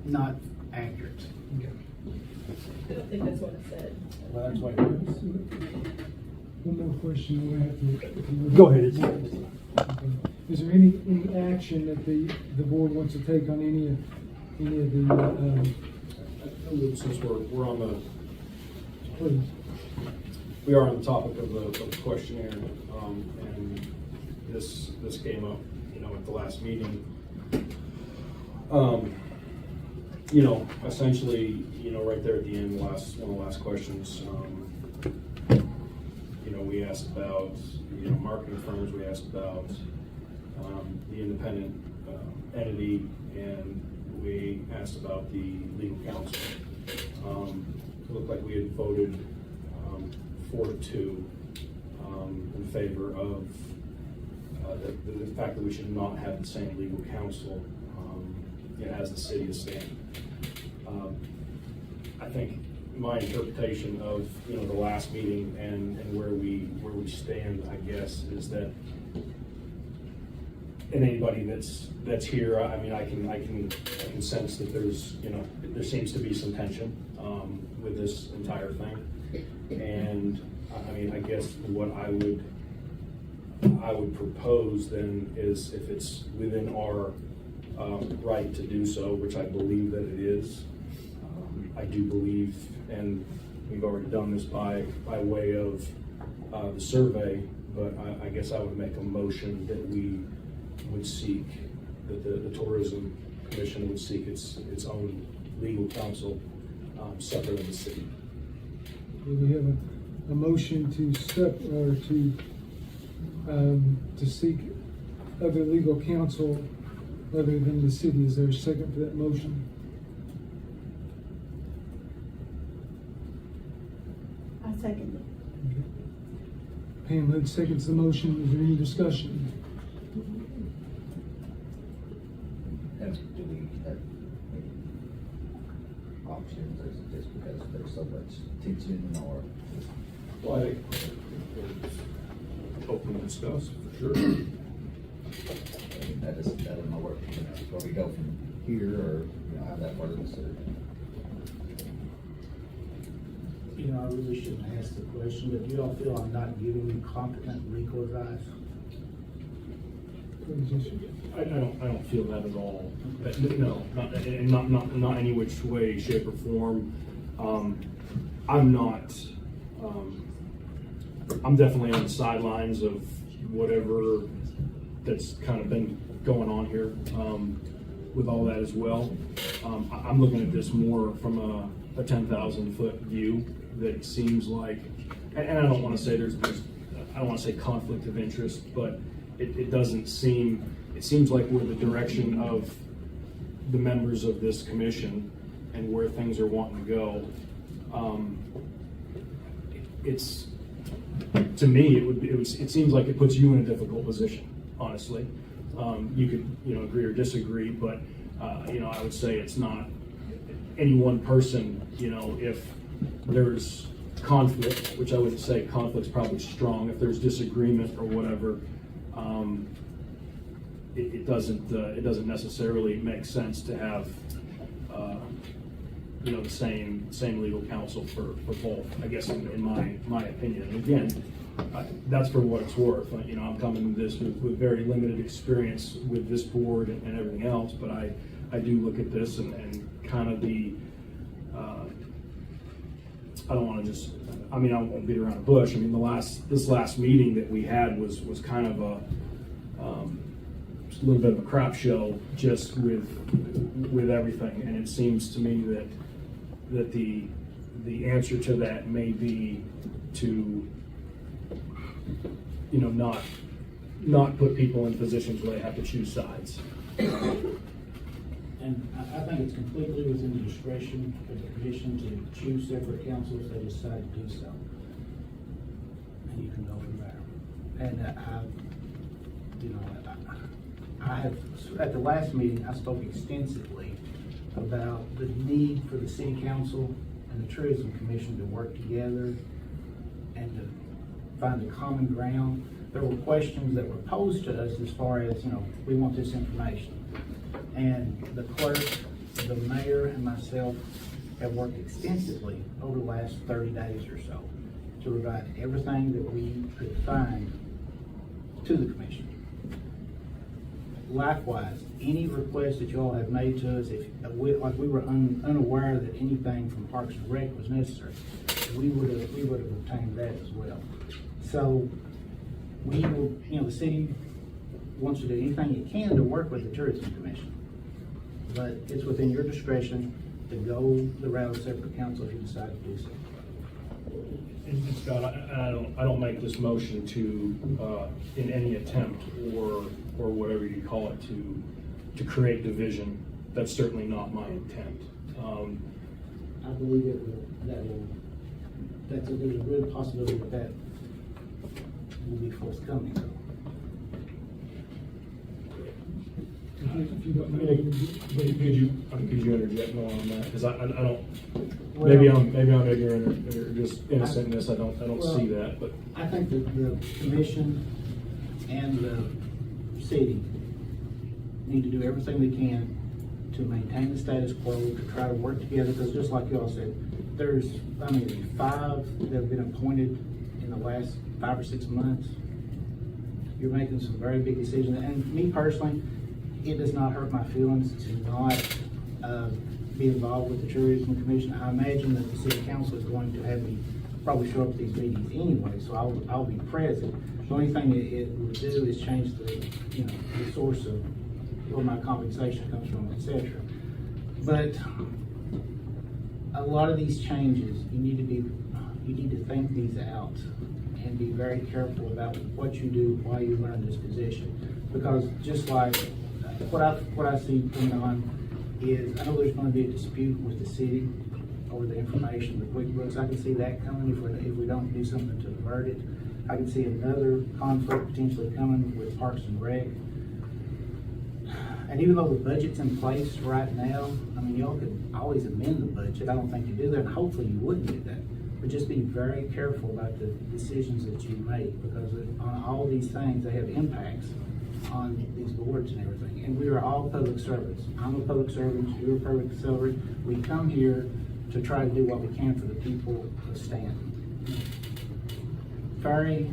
not accurate. I don't think that's what it said. Well, that's why. One more question, we'll have to. if you would- Go ahead. Okay. Is there any action that the board wants to take on any of the, Since we're on the, please? we are on the topic of the questionnaire, and this came up, you know, at the last meeting. You know, essentially, you know, right there at the end, one of the last questions, you know, we asked about, you know, marketing firms, we asked about the independent entity, and we asked about the legal counsel. It looked like we had voted 4-2 in favor of the fact that we should not have the same legal counsel you know, as the city of Stanton. I think my interpretation of, you know, the last meeting and where we stand, I guess, is that, and anybody that's here, I mean, I can sense that there's, you know, there seems to be some tension with this entire thing. And I mean, I guess what I would propose then is, if it's within our right to do so, which I believe that it is. I do believe, and we've already done this by way of the survey, but I guess I would make a motion that we would seek, that the Tourism Commission would seek its own legal counsel separate of the city. We have a motion to seek other legal counsel other than the city. Is there a second for that motion? I second it. Pam Hood seconds the motion. Is there any discussion? And do we have any options, or is it just because there's so much tension, or? Well, I think it's open to discuss, for sure. I mean, that doesn't know where we go from here, or, you know, how that works, or? You know, I really shouldn't ask the question, but do you all feel I'm not giving you competent legal advice? I don't feel that at all. No, not any which way, shape, or form. I'm definitely on the sidelines of whatever that's kind of been going on here with all that as well. I'm looking at this more from a 10,000 foot view, that it seems like, and I don't want to say I don't want to say conflict of interest, but it seems like we're the direction of the members of this commission and where things are wanting to go. It's, to me, it seems like it puts you in a difficult position, honestly. You could, you know, agree or disagree, but you know, I would say it's not any one person. You know, if there's conflict, which I would say conflict's probably strong, if there's disagreement or whatever, it doesn't necessarily make sense to have you know, the same legal counsel for both, I guess, in my opinion. And again, that's for what it's worth. You know, I'm coming to this with very limited experience with this board and everything else, but I do look at this and kind of I don't want to just, I mean, I won't beat around the bush. I mean, this last meeting that we had was kind of just a little bit of a crap show, just with everything. And it seems to me that the answer to that may be to, you know, not put people in positions where they have to choose sides. And I think it's completely within the discretion of the commission to choose separate councils if they decide to do so. And you can go from there. And I have, at the last meeting, I spoke extensively about the need for the city council and the tourism commission to work together and to find a common ground. There were questions that were posed to us as far as, you know, we want this information. And the clerk, the mayor, and myself have worked extensively over the last 30 days or so to provide everything that we could find to the commission. Likewise, any requests that you all have made to us, we were unaware that anything from Parks and Rec was necessary, we would have obtained that as well. So we will, you know, the city wants to do anything it can to work with the tourism commission, but it's within your discretion to go the route of separate council if you decide to do so. And Scott, I don't make this motion to, in any attempt or whatever you call it, to create division. That's certainly not my intent. I believe there's a good possibility that will be forthcoming. Could you interject more on that? Because I don't. Maybe I'm ignorant or just innocent in this. I don't see that. But I think that the commission and the city need to do everything they can to maintain the status quo, to try to work together. Because just like y'all said, there's 5 that have been appointed in the last 5 or 6 months. You're making some very big decisions, and me personally, it does not hurt my feelings to not be involved with the tourism commission. I imagine that the city council is going to have me probably show up at these meetings anyway, so I'll be present. The only thing it will do is change the source of where my compensation comes from, etc. But a lot of these changes, you need to think these out and be very careful about what you do while you learn this position, because just like what I see going on is, I know there's going to be a dispute with the city over the information, the QuickBooks. I can see that coming if we don't do something to avert it. I can see another conflict potentially coming with Parks and Rec. And even though the budget's in place right now, I mean, y'all could always amend the budget. I don't think you do that, and hopefully you wouldn't do that. But just be very careful about the decisions that you make, because on all these things, they have impacts on these boards and everything. And we are all public servants. I'm a public servant, you're a public servant. We come here to try to do what we can for the people of Stanton. Very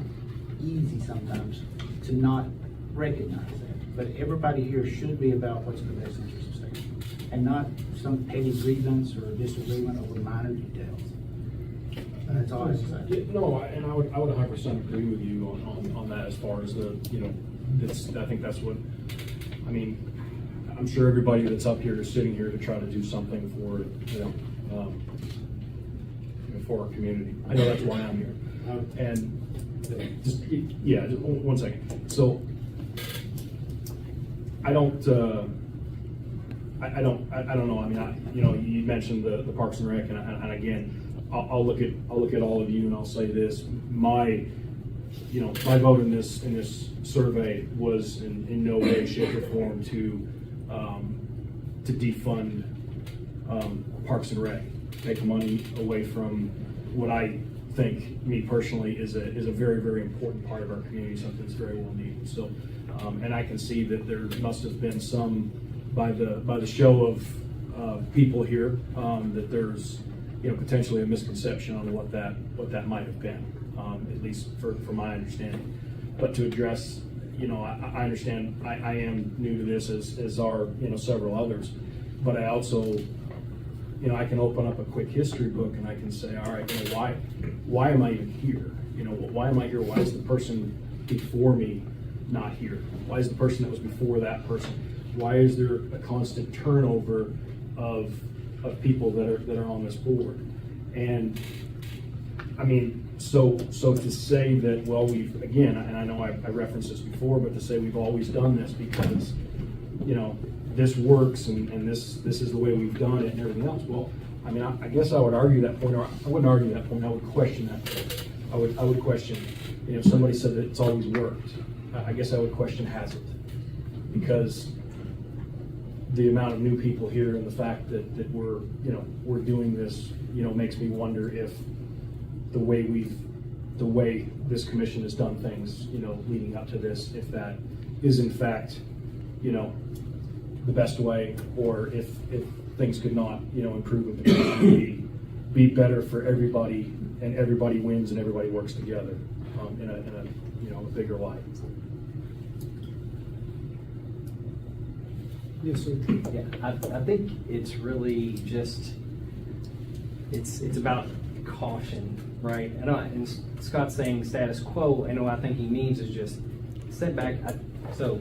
easy sometimes to not recognize that. But everybody here should be about what's in the best interest of Stanton, and not some petty grievance or disagreement over minor details. That's all I have to say. No, and I would 100% agree with you on that as far as the, I think that's what, I mean, I'm sure everybody that's up here is sitting here to try to do something for, for our community. I know that's why I'm here. And just one second. So I don't know. I mean, you mentioned the Parks and Rec, and again, I'll look at all of you and I'll say this: my vote in this survey was in no way, shape, or form to defund Parks and Rec, take money away from what I think, me personally, is a very, very important part of our community, something that's very well needed. So, and I can see that there must have been some, by the show of people here, that there's, potentially a misconception on what that might have been, at least for my understanding. But to address, I understand, I am new to this as are, several others, but I also, I can open up a quick history book and I can say, all right, why am I even here? Why am I here? Why is the person before me not here? Why is the person that was before that person? Why is there a constant turnover of people that are on this board? And I mean, so to say that, well, we've, again, and I know I referenced this before, but to say we've always done this because, this works and this is the way we've done it and everything else. Well, I mean, I guess I would argue that point, or I wouldn't argue that point, I would question that point. I would question, if somebody said that it's always worked, I guess I would question, has it? Because the amount of new people here and the fact that we're doing this, makes me wonder if the way this commission has done things, leading up to this, if that is in fact, the best way, or if things could not, improve with the commission, be better for everybody, and everybody wins and everybody works together, in a bigger light. Yes, sir. Yeah, I think it's really just, it's about caution, right? And Scott's saying status quo, and what I think he means is just sit back. So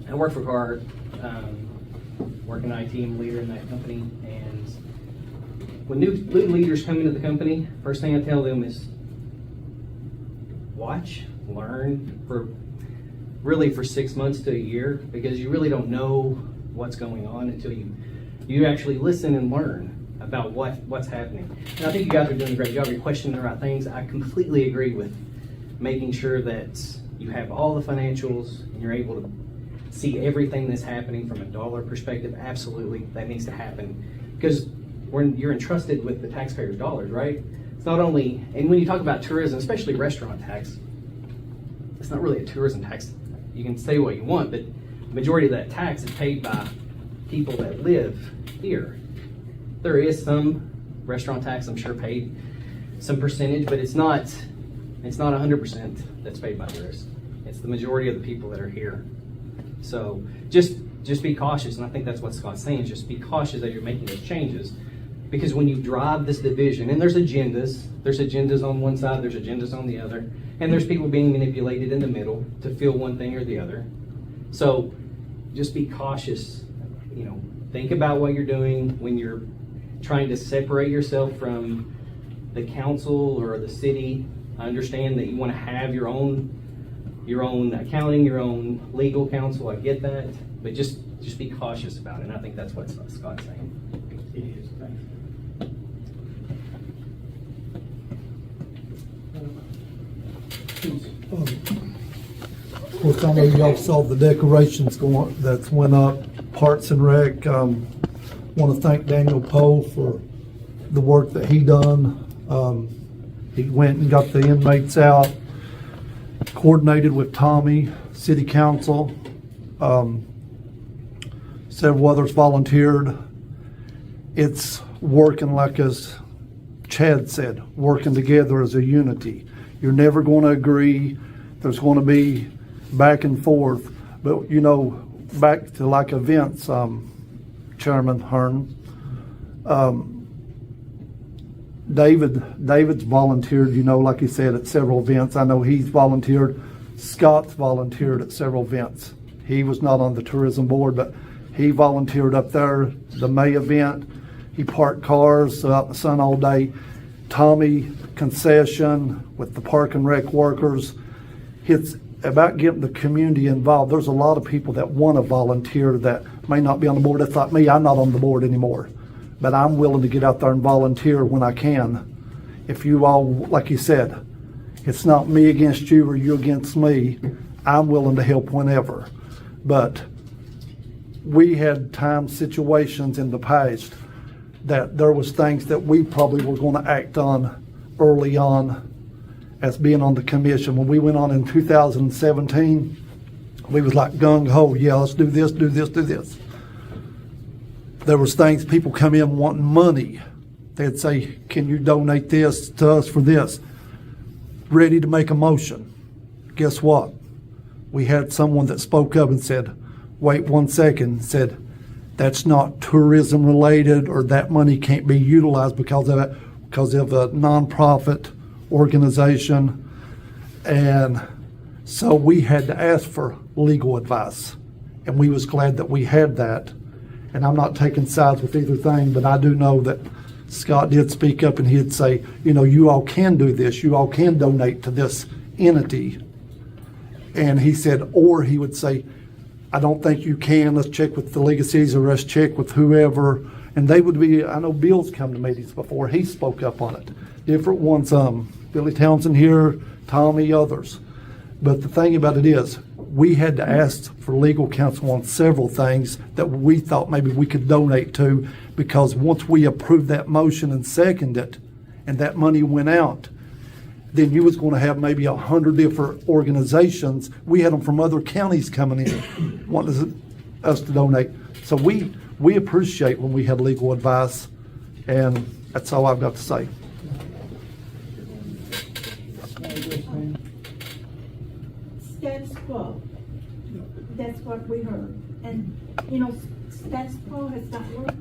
I work for CART, working IT and leader in that company, and when new leaders come into the company, first thing I tell them is watch, learn for 6 months to a year, because you really don't know what's going on until you actually listen and learn about what's happening. And I think you guys are doing a great job. You're questioning the right things. I completely agree with making sure that you have all the financials and you're able to see everything that's happening from a dollar perspective. Absolutely, that needs to happen, because you're entrusted with the taxpayers' dollars, right? It's not only, and when you talk about tourism, especially restaurant tax, it's not really a tourism tax. You can say what you want, but the majority of that tax is paid by people that live here. There is some restaurant tax, I'm sure, paid some percentage, but it's not 100% that's paid by tourists. It's the majority of the people that are here. So just be cautious, and I think that's what Scott's saying, just be cautious that you're making those changes. Because when you drive this division, and there's agendas on one side, there's agendas on the other, and there's people being manipulated in the middle to feel one thing or the other. So just be cautious, think about what you're doing when you're trying to separate yourself from the council or the city. I understand that you want to have your own accounting, your own legal counsel, I get that, but just be cautious about it, and I think that's what Scott's saying. It is, thanks. Of course, I know y'all saw the decorations that's went up, Parks and Rec. Want to thank Daniel Poe for the work that he done. He went and got the inmates out, coordinated with Tommy, City Council. Several others volunteered. It's working, like as Chad said, working together as a unity. You're never going to agree. There's going to be back and forth. But, back to like events, Chairman Hearn, David's volunteered, like he said, at several events. I know he's volunteered. Scott's volunteered at several events. He was not on the tourism board, but he volunteered up there, the May event. He parked cars out in the sun all day. Tommy, concession with the Park and Rec workers. It's about getting the community involved. There's a lot of people that want to volunteer that may not be on the board. That's like me, I'm not on the board anymore. But I'm willing to get out there and volunteer when I can. If you all, like you said, it's not me against you or you against me. I'm willing to help whenever. But we had situations in the past that there was things that we probably were going to act on early on as being on the commission. When we went on in 2017, we was like gung-ho, yeah, let's do this, do this, do this. there was things, people come in wanting money. They'd say, can you donate this to us for this? Ready to make a motion. Guess what? We had someone that spoke up and said, wait 1 second, said, that's not tourism related, or that money can't be utilized because of it, because of a nonprofit organization. And so we had to ask for legal advice, and we was glad that we had that. And I'm not taking sides with either thing, but I do know that Scott did speak up, and he'd say, you know, you all can do this, you all can donate to this entity. And he said, or he would say, I don't think you can, let's check with the League of Cities, or let's check with whoever. And they would be, I know Bill's come to meetings before, he spoke up on it. Different ones, Billy Townsend here, Tommy, others. But the thing about it is, we had to ask for legal counsel on several things that we thought maybe we could donate to, because once we approved that motion and seconded it, and that money went out, then you was going to have maybe 100 different organizations. We had them from other counties coming in, wanting us to donate. So we appreciate when we had legal advice, and that's all I've got to say. Status quo. That's what we heard. And, you know, status quo has not worked.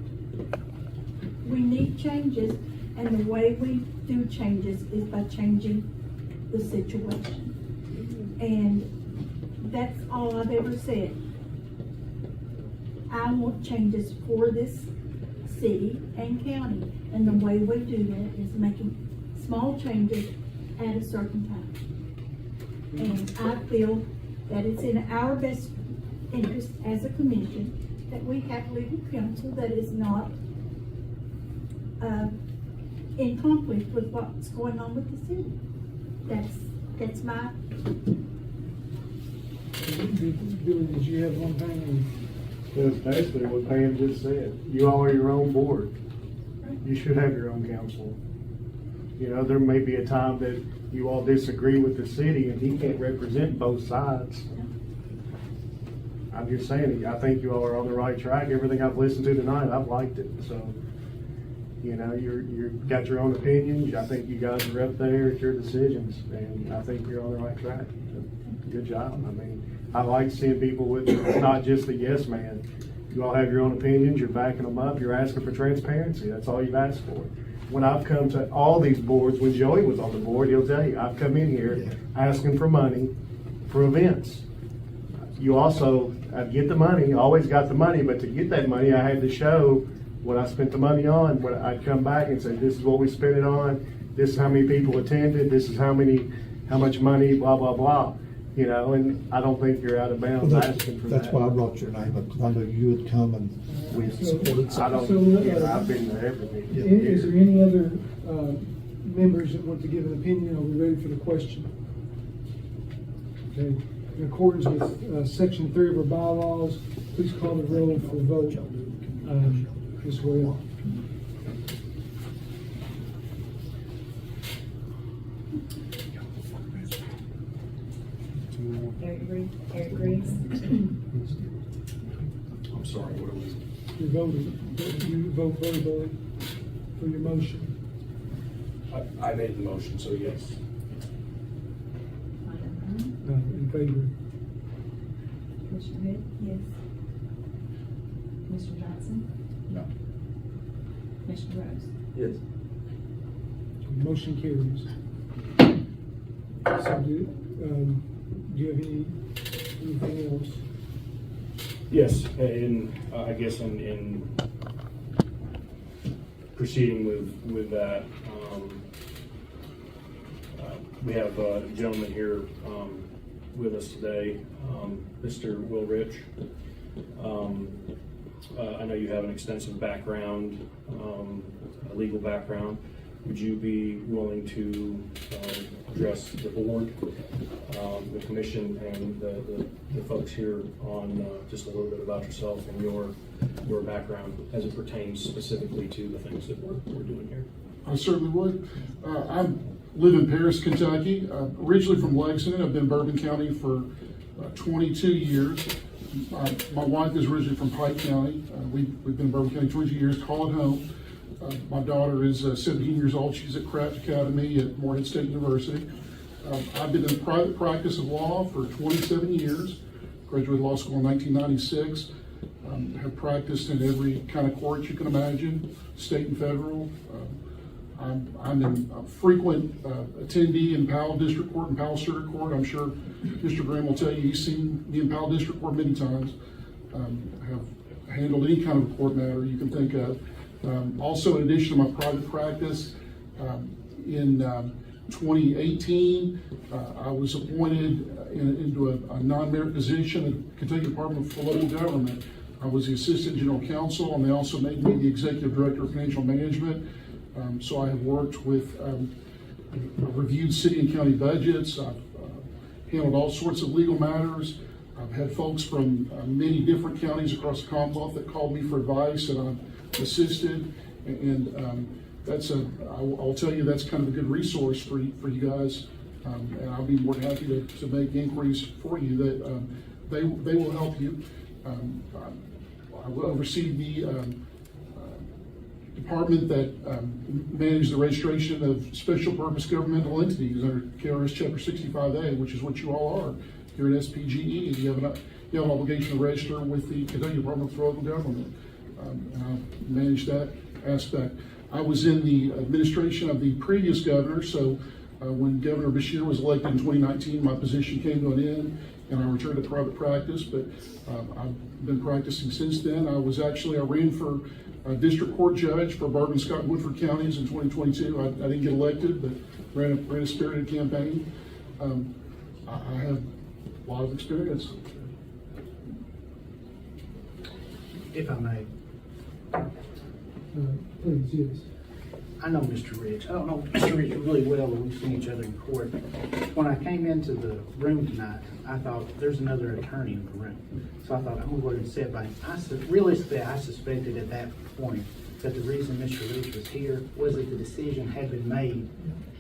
We need changes, and the way we do changes is by changing the situation. And that's all I've ever said. I want changes for this city and county, and the way we do that is making small changes at a certain time. And I feel that it's in our best interest as a commission that we have legal counsel that is not in conflict with what's going on with the city. That's my. Billy, did you have one thing? That's basically what Pam just said. You all are your own board. You should have your own counsel. You know, there may be a time that you all disagree with the city and he can't represent both sides. I'm just saying, I think you all are on the right track. Everything I've listened to tonight, I've liked it. So, you know, you've got your own opinions. I think you guys are up there. It's your decisions. And I think you're on the right track. Good job. I mean, I like seeing people with not just the yes man. You all have your own opinions. You're backing them up. You're asking for transparency. That's all you've asked for. When I've come to all these boards, when Joey was on the board, he'll tell you, I've come in here asking for money for events. You also, I get the money, always got the money, but to get that money, I had to show what I spent the money on. When I'd come back and say, this is what we spent it on, this is how many people attended, this is how much money, blah, blah, blah. You know, and I don't think you're out of bounds asking for that. That's why I brought your name up, because I knew you would come and we supported something. I've been to every meeting. Is there any other members that want to give an opinion? Are we ready for the question? Okay. In accordance with Section 3 of our bylaws, please call the roll for the vote as well. Eric Reeves. I'm sorry, what was it? You vote verbally for your motion. I made the motion, so yes. In favor. Commissioner Hood? Yes. Commissioner Johnson? No. Commissioner Rose? Yes. Motion carries. So do you have anything else? Yes, and I guess in proceeding with that, we have a gentleman here with us today, Mr. Will Rich. I know you have an extensive background, a legal background. Would you be willing to address the board, the commission, and the folks here on just a little bit about yourself and your background as it pertains specifically to the things that we're doing here? I certainly would. I live in Paris, Kentucky. Originally from Lexington. I've been in Bourbon County for 22 years. My wife is originally from Pike County. We've been in Bourbon County 20 years, call it home. My daughter is 17 years old. She's at Craft Academy at Morehead State University. I've been in private practice of law for 27 years. Graduated law school in 1996. Have practiced in every kind of court you can imagine, state and federal. I'm a frequent attendee in Powell District Court and Powell Circuit Court. I'm sure Mr. Graham will tell you he's seen me in Powell District Court many times. Have handled any kind of court matter you can think of. Also, in addition to my private practice, in 2018, I was appointed into a non-merit position at the Kentucky Department for Local Government. I was the Assistant General Counsel, and they also made me the Executive Director of Financial Management. So I have worked with, reviewed city and county budgets. I've handled all sorts of legal matters. I've had folks from many different counties across the Commonwealth that called me for advice, and I've assisted. And I'll tell you, that's kind of a good resource for you guys. And I'll be more than happy to make inquiries for you that they will help you. I will oversee the department that manages the registration of special purpose governmental entities under KRS Chapter 65A, which is what you all are here at SPGE. You have an obligation to register with the Kentucky Department for Local Government, and I manage that aspect. I was in the administration of the previous governor, so when Governor Beshear was elected in 2019, my position came to an end, and I returned to private practice, but I've been practicing since then. I ran for a district court judge for Bourbon, Scott, and Woodford counties in 2022. I didn't get elected, but ran a spirited campaign. I have a lot of experience. If I may. Please, yes. I know Mr. Rich. I don't know Mr. Rich really well, but we've seen each other in court. When I came into the room tonight, I thought, there's another attorney in the room. So I thought, I'm going to go ahead and sit by him. Realistically, I suspected at that point that the reason Mr. Rich was here was that the decision had been made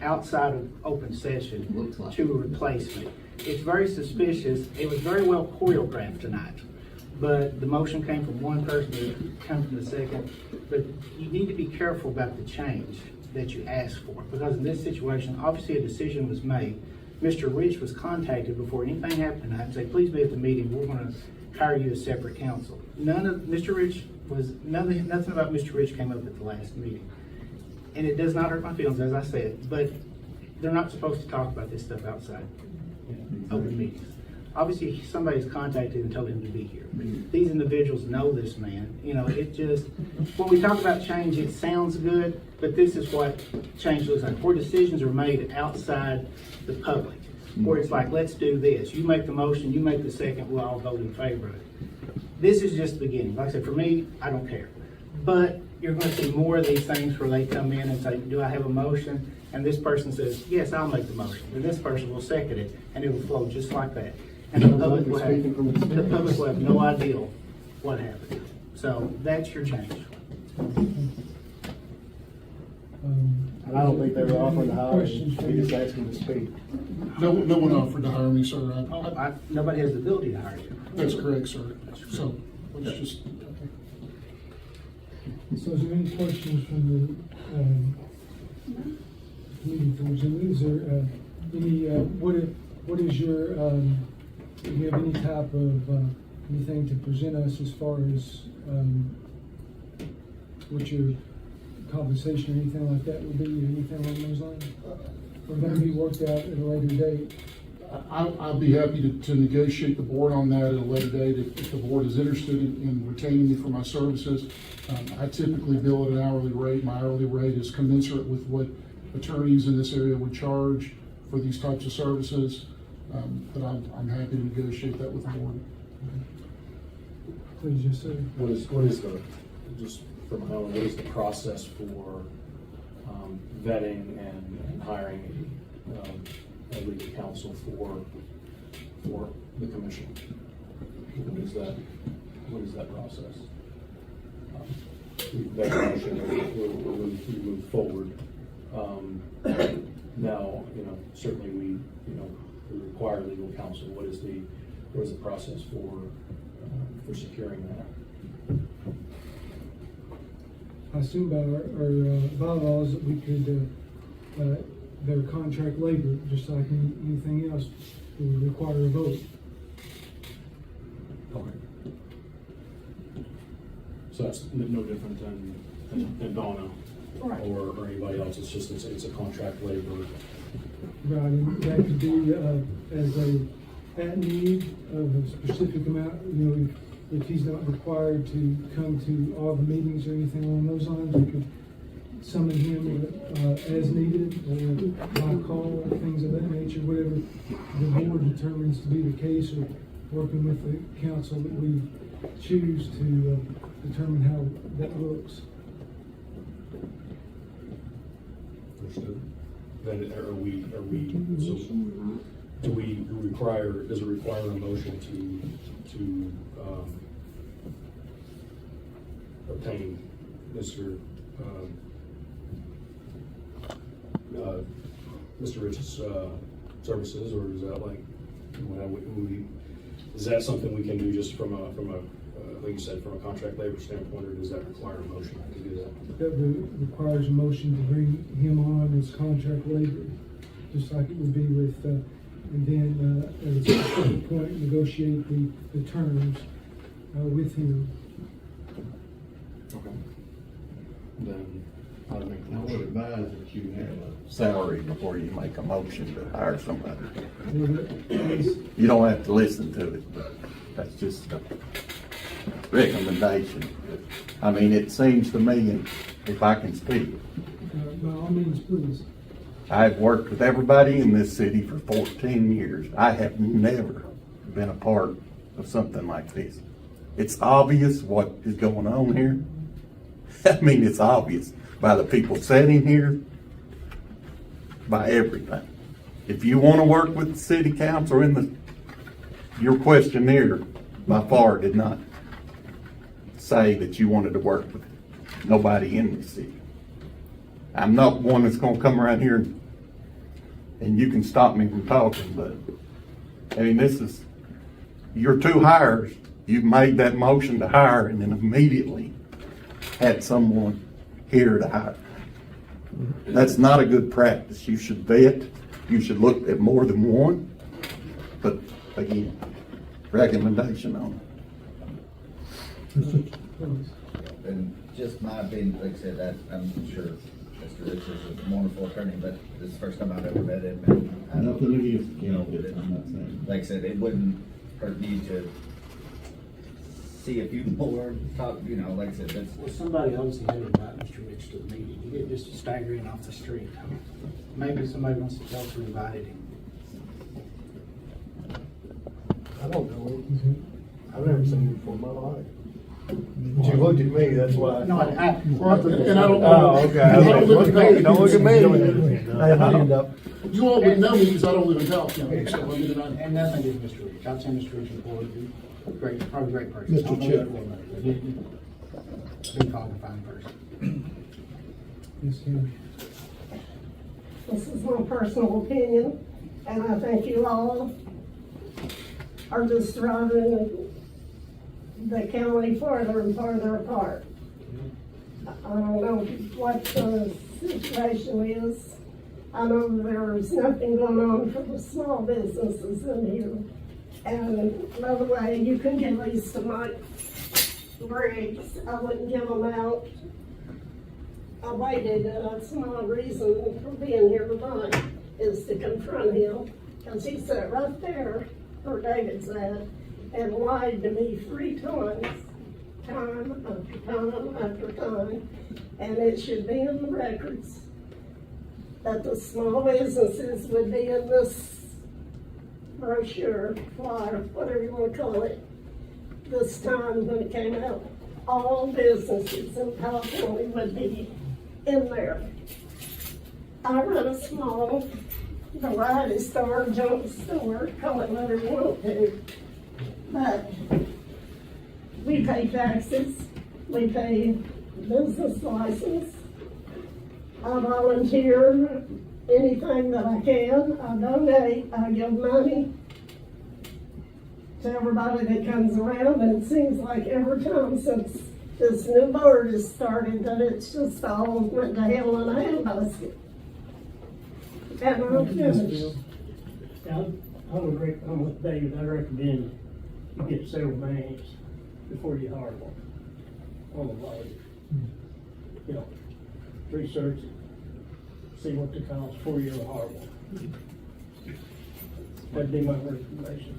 outside of open session to replace me. It's very suspicious. It was very well choreographed tonight. But the motion came from one person, it came from the second. But you need to be careful about the change that you ask for, because in this situation, obviously a decision was made. Mr. Rich was contacted before anything happened tonight and said, please be at the meeting, we're going to hire you as separate counsel. Nothing about Mr. Rich came up at the last meeting. And it does not hurt my feelings, as I said, but they're not supposed to talk about this stuff outside open meetings. Obviously, somebody's contacted and told him to be here. These individuals know this man. You know, it just, when we talk about change, it sounds good, but this is what change looks like. Where decisions are made outside the public, where it's like, let's do this. You make the motion, you make the second, we'll all vote in favor of it. This is just the beginning. Like I said, for me, I don't care. But you're going to see more of these things where they come in and say, do I have a motion? And this person says, yes, I'll make the motion. And this person will second it, and it will flow just like that. And the public will have no idea what happened. So that's your change. And I don't think they were offering to hire him. They just asked him to speak. No one offered to hire me, sir. Nobody has the ability to hire you. That's correct, sir. So let's just. So is there any questions from the committee towards him? Is there what is your, do you have any type of, anything to present us as far as what your compensation or anything like that would be, or anything along those lines? Or going to be worked out at a later date? I'll be happy to negotiate the board on that at a later date if the board is interested in retaining me for my services. I typically bill at an hourly rate. My hourly rate is commensurate with what attorneys in this area would charge for these types of services. But I'm happy to negotiate that with the board. Please, just say. What is the, just from home, what is the process for vetting and hiring a legal counsel for the commission? What is that process? That commission, we move forward. Now, certainly we require legal counsel. What is the process for for securing that. I assume by our bylaws that we could, their contract labor, just like anything else, would require a vote. Okay. So that's no different than Donna Right. or anybody else, it's just, it's a contract labor. Right, and that could be, as at need of a specific amount, you know, if he's not required to come to all the meetings or anything along those lines, we could summon him, as needed, or by call, or things of that nature, whatever the board determines to be the case, or working with the council that we choose to, determine how that looks. Understood. Then are we, so, do we require, does it require a motion to obtain Mr. Rich's, services, or is that like, is that something we can do just from a, like you said, from a contract labor standpoint, or does that require a motion to do that? That requires a motion to bring him on as contract labor, just like it would be with, and then, at a certain point, negotiate the terms, with him. Okay. Then, how to make the I would motion? advise that you have a salary before you make a motion to hire somebody. You don't have to listen to it, but that's just a recommendation. I mean, it seems to me, and if I can speak, By all means, please. I've worked with everybody in this city for 14 years. I have never been a part of something like this. It's obvious what is going on here. I mean, it's obvious by the people sitting here, by everything. If you want to work with the city council your questionnaire by far did not say that you wanted to work with nobody in the city. I'm not one that's gonna come around here and you can stop me from talking, but I mean, this is your two hires. You made that motion to hire and then immediately had someone here to hire. That's not a good practice. You should vet, you should look at more than one, but again, recommendation on it. And just my opinion, like I said, that I'm sure Mr. Rich is a wonderful attorney, but this is the first time I've ever met him. And I Nothing against you know, I'm not saying. like I said, it wouldn't hurt you to see a few more, talk, you know, like I said, that's. Well, somebody else had invited Mr. Rich to the meeting. You didn't just stagger in off the street. Maybe somebody wants to tell us who invited him. I don't know. I've never seen him before in my life. You looked at me, that's why. No, And I don't. Oh, okay. I was like, Don't look at me. I have my hand up. You all would know me because I don't live in Powell County, so I mean, And nothing to do with Mr. Rich. I've seen Mr. Rich before. Great, probably a great person. Mr. I don't know Chip. everyone, but been called a fine person. Yes, ma'am. This is my personal opinion, and I think you all are just driving the county farther and farther apart. I don't know what the situation is. I know there's nothing going on for the small businesses in here. And by the way, you can give these to Mike Briggs. I wouldn't give them out. I waited, that's my reason for being here tonight, is to confront him, because he sat right there, where David sat, and lied to me 3 times, time after time after time, and it should be in the records that the small businesses would be in this brochure, flyer, whatever you want to call it, this time when it came out. All businesses in Powell County would be in there. I run a small variety store, junk store, call it whatever you want to. But we pay taxes, we pay business license. I volunteer anything that I can, I donate, I give money. to everybody that comes around, and it seems like every time since this new board has started that it's just all went to hell in a handbasket. And I'm finished. I'm with David. I recommend you get several names before you hire one on the lawyer. You know, research it, see what the cost before you hire one. That'd be my recommendation.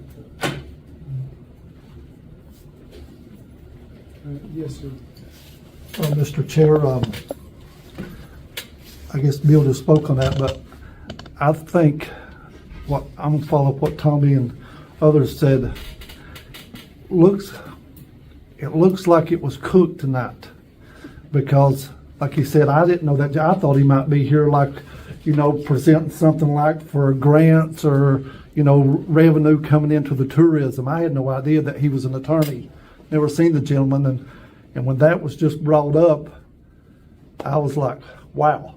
Yes, sir. Mr. Chair, I guess Bill just spoke on that, but I think I'm gonna follow up what Tommy and others said. It looks like it was cooked tonight, because like he said, I didn't know that. I thought he might be here like, presenting something like for grants or, revenue coming into the tourism. I had no idea that he was an attorney. Never seen the gentleman, and when that was just brought up, I was like, wow,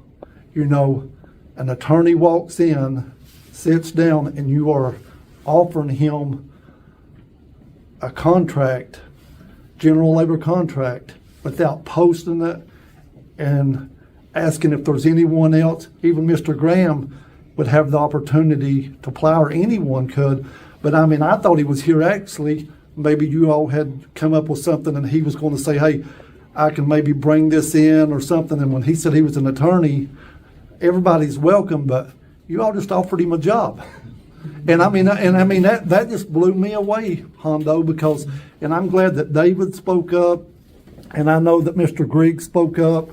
an attorney walks in, sits down, and you are offering him a contract, general labor contract, without posting it and asking if there's anyone else. Even Mr. Graham would have the opportunity to apply, or anyone could. But I thought he was here actually. Maybe you all had come up with something and he was going to say, hey, I can maybe bring this in or something. And when he said he was an attorney, everybody's welcome, but you all just offered him a job. And that just blew me away, Hondo, because, and I'm glad that David spoke up, and I know that Mr. Grigg spoke up,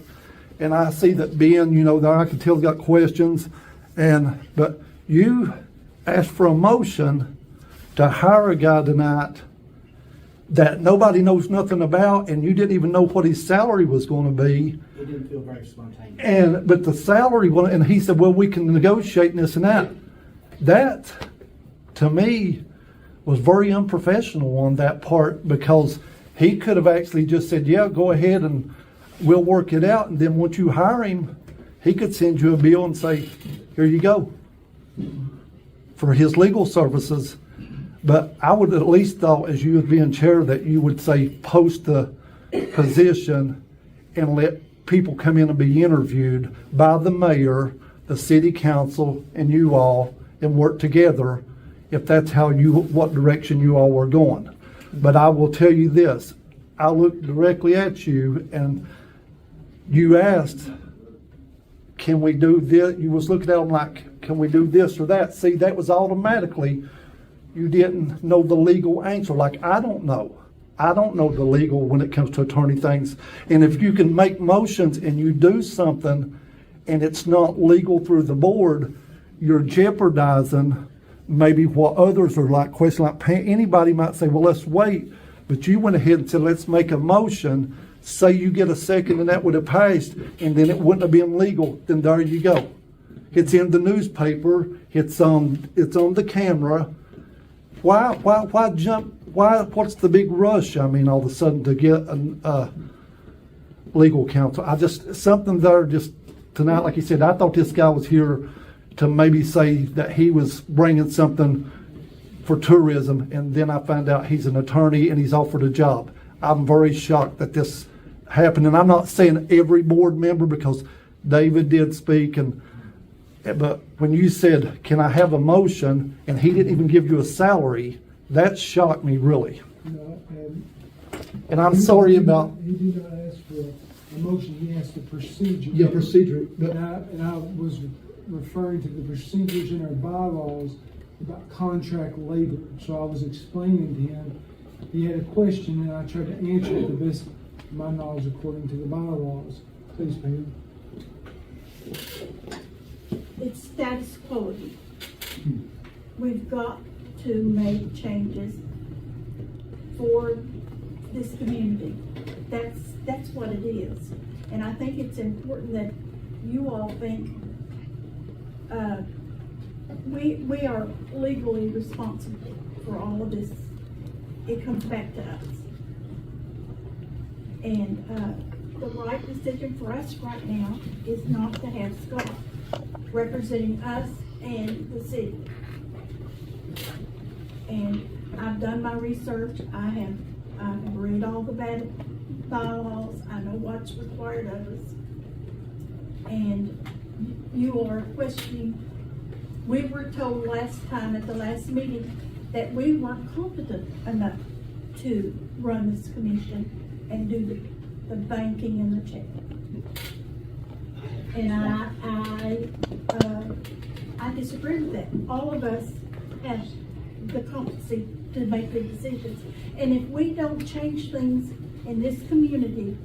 and I see that Ben, I can tell got questions, but you asked for a motion to hire a guy tonight that nobody knows nothing about, and you didn't even know what his salary was going to be. It didn't feel very spontaneous. But the salary, and he said, well, we can negotiate this and that. That, to me, was very unprofessional on that part, because he could have actually just said, yeah, go ahead and we'll work it out. And then once you hire him, he could send you a bill and say, here you go, for his legal services. But I would at least thought, as you would be in chair, that you would say post the position and let people come in and be interviewed by the mayor, the city council, and you all, and work together if that's what direction you all were going. But I will tell you this, I looked directly at you and you asked, can we do this? You was looking at them like, can we do this or that? See, that was automatically, you didn't know the legal answer. Like, I don't know the legal when it comes to attorney things. And if you can make motions and you do something and it's not legal through the board, you're jeopardizing maybe what others are like questioning. Like anybody might say, well, let's wait. But you went ahead and said, let's make a motion. Say you get a second and that would have passed, and then it wouldn't have been legal. Then there you go. It's in the newspaper. It's on the camera. Why jump? What's the big rush? All of a sudden to get a legal counsel. Something there just tonight, like you said, I thought this guy was here to maybe say that he was bringing something for tourism, and then I find out he's an attorney and he's offered a job. I'm very shocked that this happened, and I'm not saying every board member, because David did speak, but when you said, can I have a motion, and he didn't even give you a salary, that shocked me really. And I'm sorry about. He did not ask for a motion, he asked a procedure. Yeah, procedure. And I was referring to the procedures in our bylaws about contract labor. So I was explaining to him, he had a question and I tried to answer it to the best of my knowledge according to the bylaws. Please, Pam. It's status quo. We've got to make changes for this community. That's what it is. And I think it's important that you all think we are legally responsible for all of this. It comes back to us. And the right decision for us right now is not to have Scott representing us and the city. And I've done my research, I've read all the bylaws, I know what's required of us. And you are questioning, we were told last time at the last meeting that we weren't competent enough to run this commission and do the banking and the checking. And I disagree with that. All of us have the competency to make good decisions. And if we don't change things in this community,